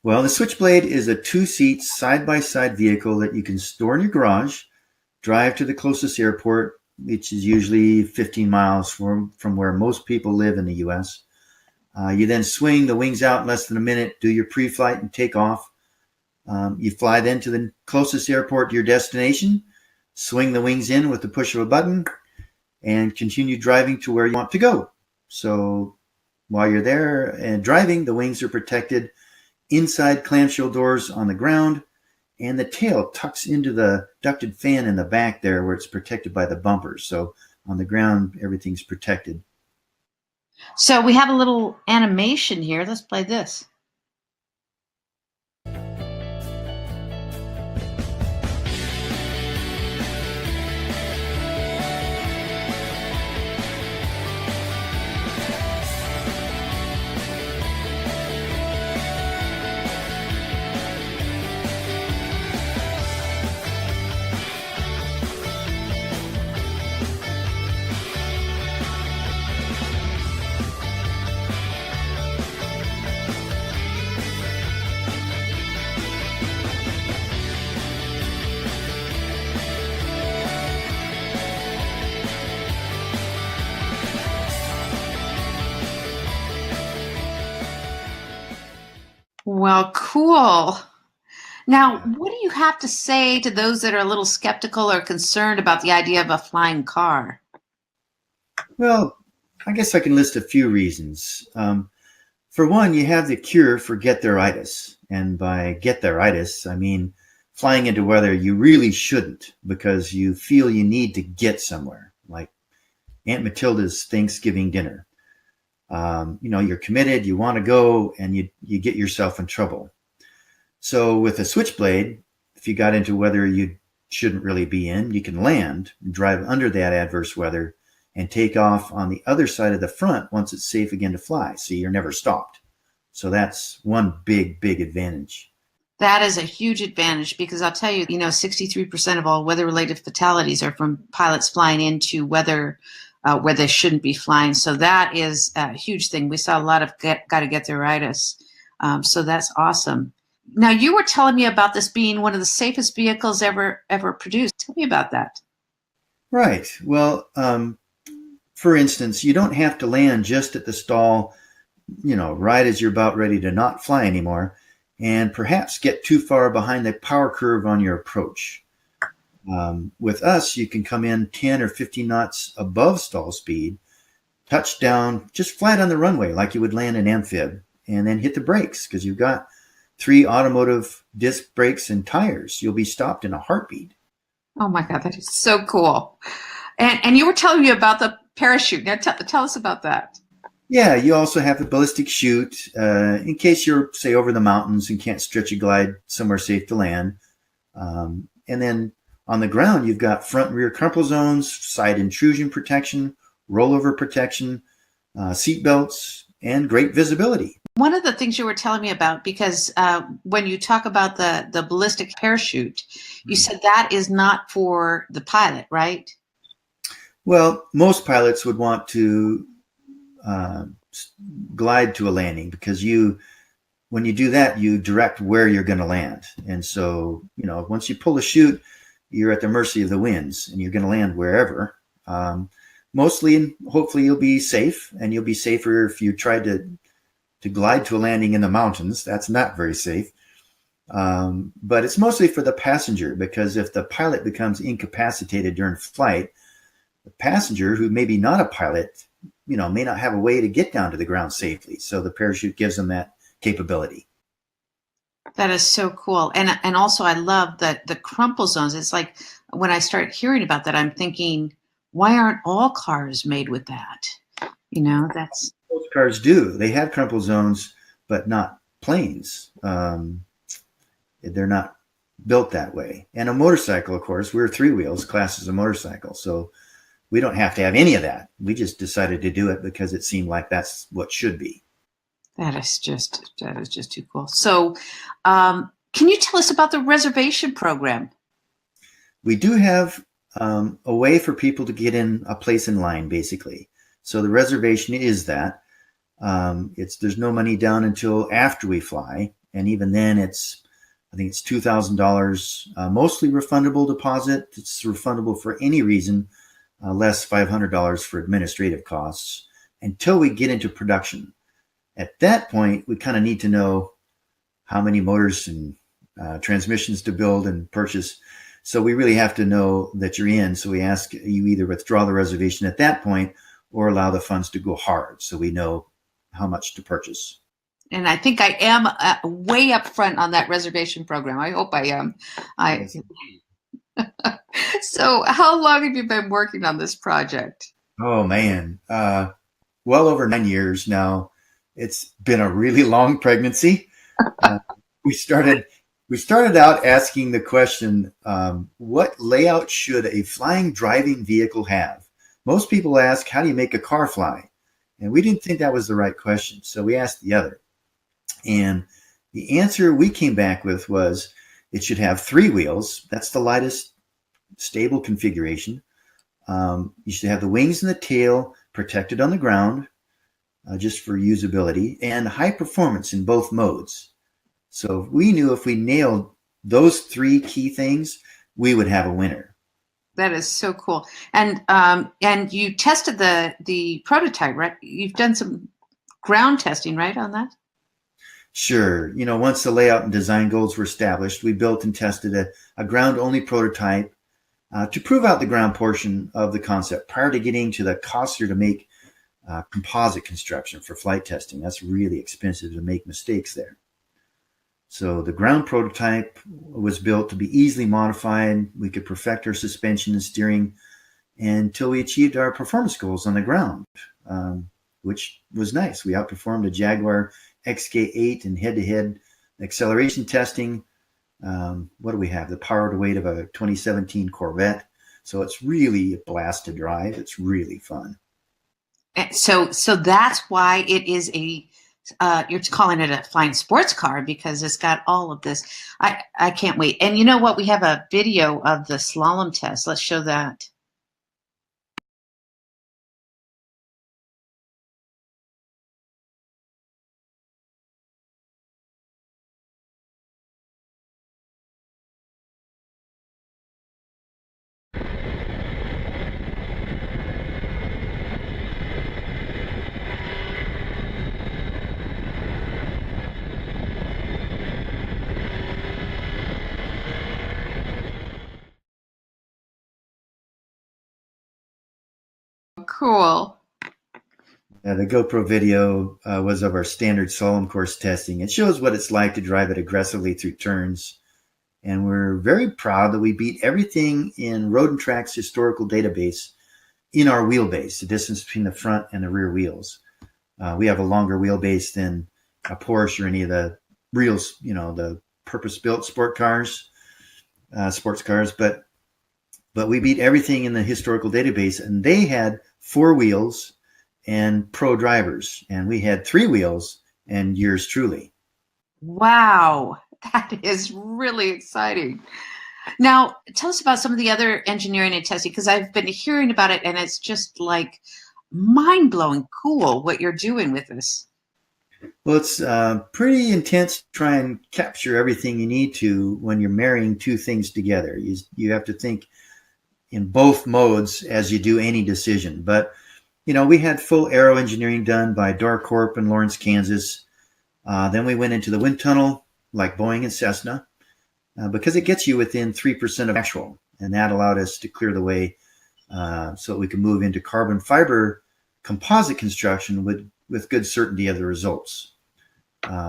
Well, the Switchblade is a 2-seat side-by-side vehicle that you can store in your garage, drive to the closest airport, which is usually 15 miles from where most people live in the U.S. You then swing the wings out in less than a minute, do your pre-flight and take off. You fly then to the closest airport to your destination, swing the wings in with the push of a button, and continue driving to where you want to go. So while you're there and driving, the wings are protected inside clamshell doors on the ground, and the tail tucks into the ducted fan in the back there where it's protected by the bumpers. So on the ground, everything's protected. So we have a little animation here. Let's play this. Well, cool. Now, Yeah. what do you have to say to those that are a little skeptical or concerned about the idea of a flying car? Well, I guess I can list a few reasons. For one, you have the cure for get-there-itis. And by get-there-itis, I mean flying into weather you really shouldn't because you feel you need to get somewhere, like Aunt Matilda's Thanksgiving dinner. You're committed, you want to go, and you get yourself in trouble. So with a switchblade, if you got into weather you shouldn't really be in, you can land, drive under that adverse weather, and take off on the other side of the front once it's safe again to fly. So you're never stopped. So that's one big, big advantage. That is a huge advantage because I'll tell you, 63% of all weather-related fatalities are from pilots flying into weather where they shouldn't be flying. So that is a huge thing. We saw a lot of got to get theiritis. So that's awesome. Now, you were telling me about this being one of the safest vehicles ever produced. Tell me about that. Right. Well, for instance, you don't have to land just at the stall, right as you're about ready to not fly anymore, and perhaps get too far behind the power curve on your approach. With us, you can come in 10 or 15 knots above stall speed, touch down just flat on the runway like you would land an amphib, and then hit the brakes because you've got 3 automotive disc brakes and tires. You'll be stopped in a heartbeat. Oh my God, that is so cool. And you were telling me about the parachute. Now tell us about that. Yeah, you also have the ballistic chute in case you're, say, over the mountains and can't stretch a glide somewhere safe to land. And then on the ground, you've got front and rear crumple zones, side intrusion protection, rollover protection, seat belts, and great visibility. One of the things you were telling me about, because when you talk about the ballistic parachute, you said that is not for the pilot, right? Well, most pilots would want to uh, glide to a landing because when you do that, you direct where you're going to land. And so, once you pull the chute, you're at the mercy of the winds and you're going to land wherever. Mostly, hopefully you'll be safe, and you'll be safer if you try to glide to a landing in the mountains. That's not very safe. But it's mostly for the passenger, because if the pilot becomes incapacitated during flight, the passenger, who may be not a pilot, may not have a way to get down to the ground safely. So the parachute gives them that capability. That is so cool. And also I love the crumple zones. It's like when I start hearing about that, I'm thinking, why aren't all cars made with that? That's Most cars do. They have crumple zones, but not planes. They're not built that way. And a motorcycle, of course, we're 3 wheels, class as a motorcycle. So we don't have to have any of that. We just decided to do it because it seemed like that's what should be. that is just too cool. So can you tell us about the reservation program? We do have a way for people to get in a place in line, basically. So the reservation is that. There's no money down until after we fly, and even then, I think it's $2,000, mostly refundable deposit. It's refundable for any reason, less $500 for administrative costs until we get into production. At that point, we kind of need to know how many motors and transmissions to build and purchase. So we really have to know that you're in. So we ask you either withdraw the reservation at that point or allow the funds to go hard, so we know how much to purchase. And I think I am way up front on that reservation program. I hope I am. So how long have you been working on this project? Oh man, well over 9 years now. It's been a really long pregnancy. Uh, we started out asking the question, what layout should a flying driving vehicle have? Most people ask, how do you make a car fly? And we didn't think that was the right question. So we asked the other. And the answer we came back with was it should have 3 wheels. That's the lightest stable configuration. You should have the wings and the tail protected on the ground, just for usability, and high performance in both modes. So we knew if we nailed those 3 key things, we would have a winner. That is so cool. And you tested the prototype, right? You've done some ground testing, right, on that? Sure. Once the layout and design goals were established, we built and tested a ground-only prototype to prove out the ground portion of the concept prior to getting to the costlier to make composite construction for flight testing. That's really expensive to make mistakes there. So the ground prototype was built to be easily modified. We could perfect our suspension and steering until we achieved our performance goals on the ground, which was nice. We outperformed a Jaguar XK8 in head-to-head acceleration testing. What do we have? The power to weight of a 2017 Corvette. So it's really a blast to drive. It's really fun. So that's why it is you're calling it a flying sports car, because it's got all of this. I can't wait. And you know what? We have a video of the slalom test. Let's show that. Cool. The GoPro video was of our standard slalom course testing. It shows what it's like to drive it aggressively through turns. And we're very proud that we beat everything in Road and Track's historical database in our wheelbase, the distance between the front and the rear wheels. We have a longer wheelbase than a Porsche or any of the reals, the purpose-built sports cars. But we beat everything in the historical database, and they had 4 wheels and pro drivers, and we had 3 wheels and yours truly. Wow, that is really exciting. Now, tell us about some of the other engineering and testing, because I've been hearing about it, and it's just like mind-blowing cool what you're doing with this. Well, it's pretty intense to try and capture everything you need to when you're marrying 2 things together. You have to think in both modes as you do any decision. But, we had full aero engineering done by Dorcorp in Lawrence, Kansas. Then we went into the wind tunnel like Boeing and Cessna because it gets you within 3% of actual. And that allowed us to clear the way so that we can move into carbon fiber composite construction with good certainty of the results.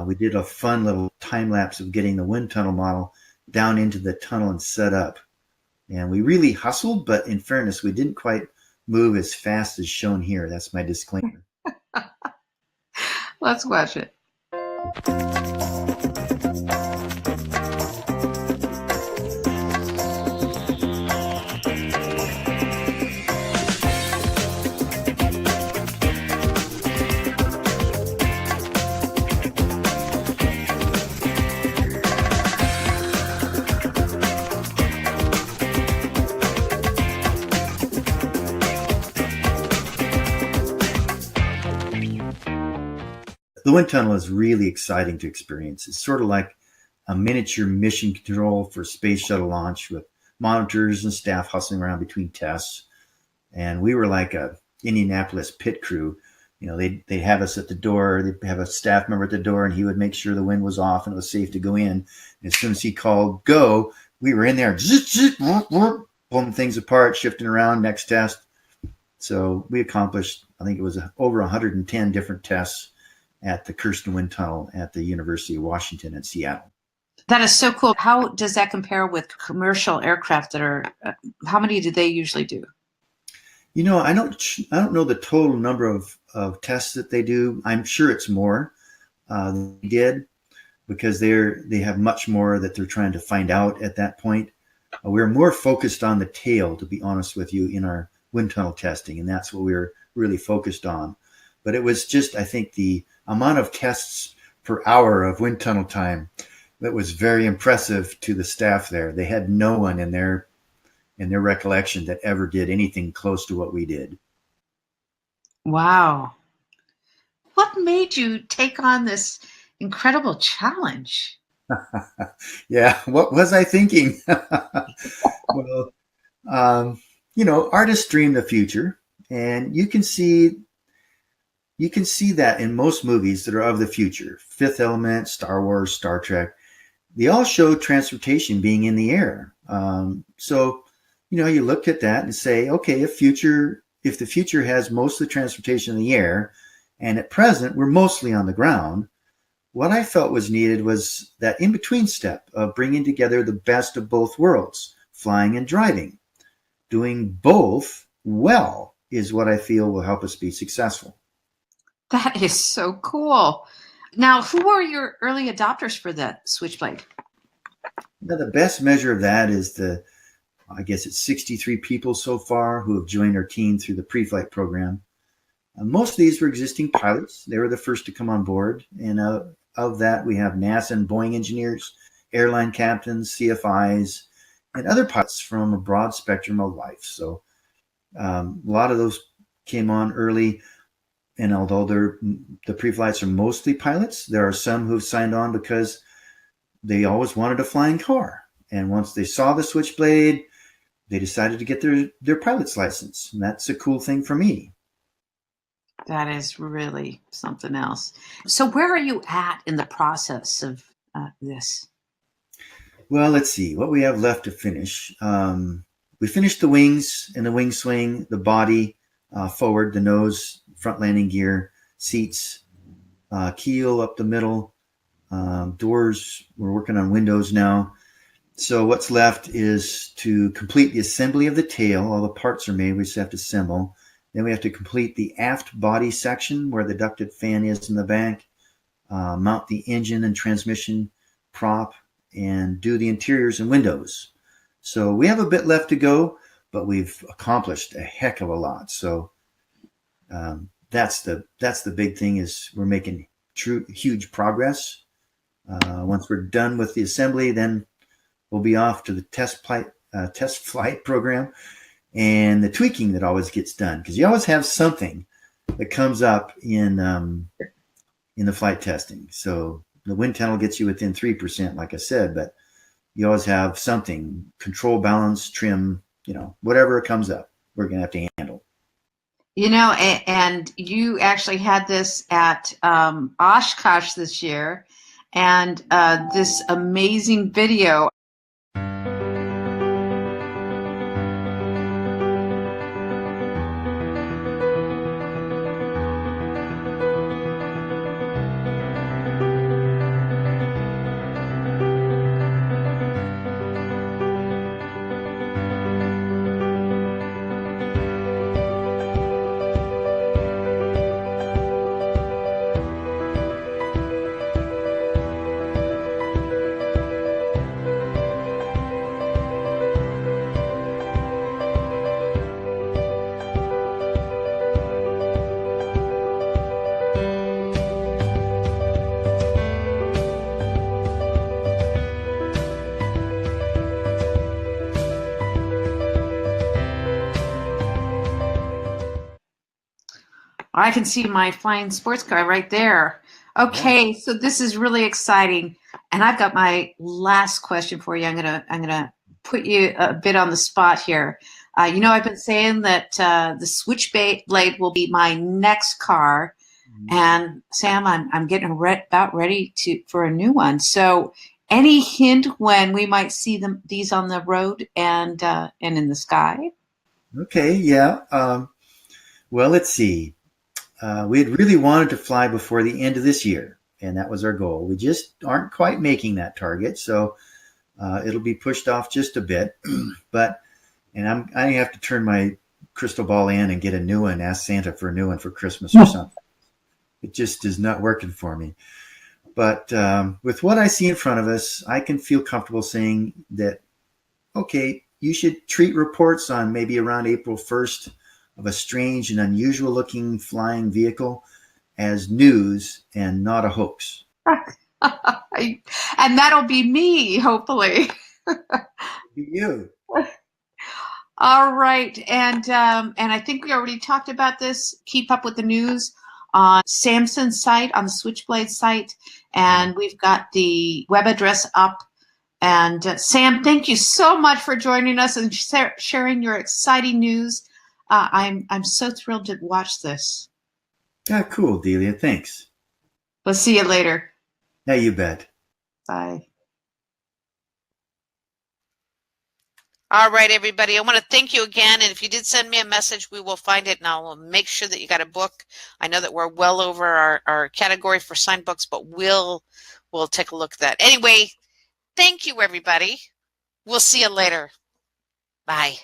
We did a fun little time lapse of getting the wind tunnel model down into the tunnel and set up. And we really hustled, but in fairness, we didn't quite move as fast as shown here. That's my disclaimer. Let's watch it. The wind tunnel is really exciting to experience. It's sort of like a miniature mission control for space shuttle launch with monitors and staff hustling around between tests. And we were like a Indianapolis pit crew. They'd have us at the door. They'd have a staff member at the door, and he would make sure the wind was off and it was safe to go in. And as soon as he called go, we were in there, pulling things apart, shifting around, next test. So we accomplished, I think it was over 110 different tests at the Kirsten Wind Tunnel at the University of Washington in Seattle. That is so cool. How does that compare with commercial aircraft that are, how many do they usually do? I don't know the total number of tests that they do. I'm sure it's more than they did because they have much more that they're trying to find out at that point. We're more focused on the tail, to be honest with you, in our wind tunnel testing, and that's what we were really focused on. But it was just, I think, the amount of tests per hour of wind tunnel time that was very impressive to the staff there. They had no one in their recollection that ever did anything close to what we did. Wow. What made you take on this incredible challenge? Yeah, what was I thinking? Well, artists dream the future, and you can see You can see that in most movies that are of the future. Fifth Element, Star Wars, Star Trek. They all show transportation being in the air. So, you look at that and say, okay, if the future has most of the transportation in the air, and at present we're mostly on the ground, what I felt was needed was that in-between step of bringing together the best of both worlds, flying and driving. Doing both well is what I feel will help us be successful. That is so cool. Now, who are your early adopters for the Switchblade? Now, the best measure of that is I guess it's 63 people so far who have joined our team through the Preflight program. Most of these were existing pilots. They were the first to come on board. And of that, we have NASA and Boeing engineers, airline captains, CFIs, and other pilots from a broad spectrum of life. So a lot of those came on early. And although the pre-flights are mostly pilots, there are some who've signed on because they always wanted a flying car. And once they saw the Switchblade, they decided to get their pilot's license. And that's a cool thing for me. That is really something else. So where are you at in the process of this? Well, let's see what we have left to finish. We finished the wings and the wing swing, the body, forward, the nose, front landing gear, seats, keel up the middle, doors. We're working on windows now. So what's left is to complete the assembly of the tail. All the parts are made. We just have to assemble. Then we have to complete the aft body section where the ducted fan is in the back, mount the engine and transmission prop, and do the interiors and windows. So we have a bit left to go, but we've accomplished a heck of a lot. So that's the big thing, is we're making huge progress. Once we're done with the assembly, then we'll be off to the test flight program and the tweaking that always gets done, because you always have something that comes up in the flight testing. So the wind tunnel gets you within 3%, like I said, but you always have something, control, balance, trim, whatever comes up, we're going to have to handle. And you actually had this at Oshkosh this year, and this amazing video. I can see my flying sports car right there. Okay, so this is really exciting, and I've got my last question for you. I'm gonna put you a bit on the spot here. I've been saying that the Switchblade will be my next car, and Sam, I'm getting about ready for a new one. So, any hint when we might see these on the road and in the sky? Okay, yeah. Well, let's see. We had really wanted to fly before the end of this year, and that was our goal. We just aren't quite making that target, so it'll be pushed off just a bit. I have to turn my crystal ball in and get a new one, ask Santa for a new one for Christmas or something. It just is not working for me. But with what I see in front of us, I can feel comfortable saying that, okay, you should treat reports on maybe around April 1st of a strange and unusual looking flying vehicle as news and not a hoax. And that'll be me, hopefully. Be you. All right. And I think we already talked about this. Keep up with the news on Samson's site, on the Switchblade site. And we've got the web address up. And Sam, thank you so much for joining us and sharing your exciting news. I'm so thrilled to watch this. Yeah, cool, Delia. Thanks. We'll see you later. Yeah, you bet. Bye. All right, everybody. I want to thank you again. And if you did send me a message, we will find it and I will make sure that you got a book. I know that we're well over our category for signed books, but we'll take a look at that. Anyway, thank you, everybody. We'll see you later. Bye.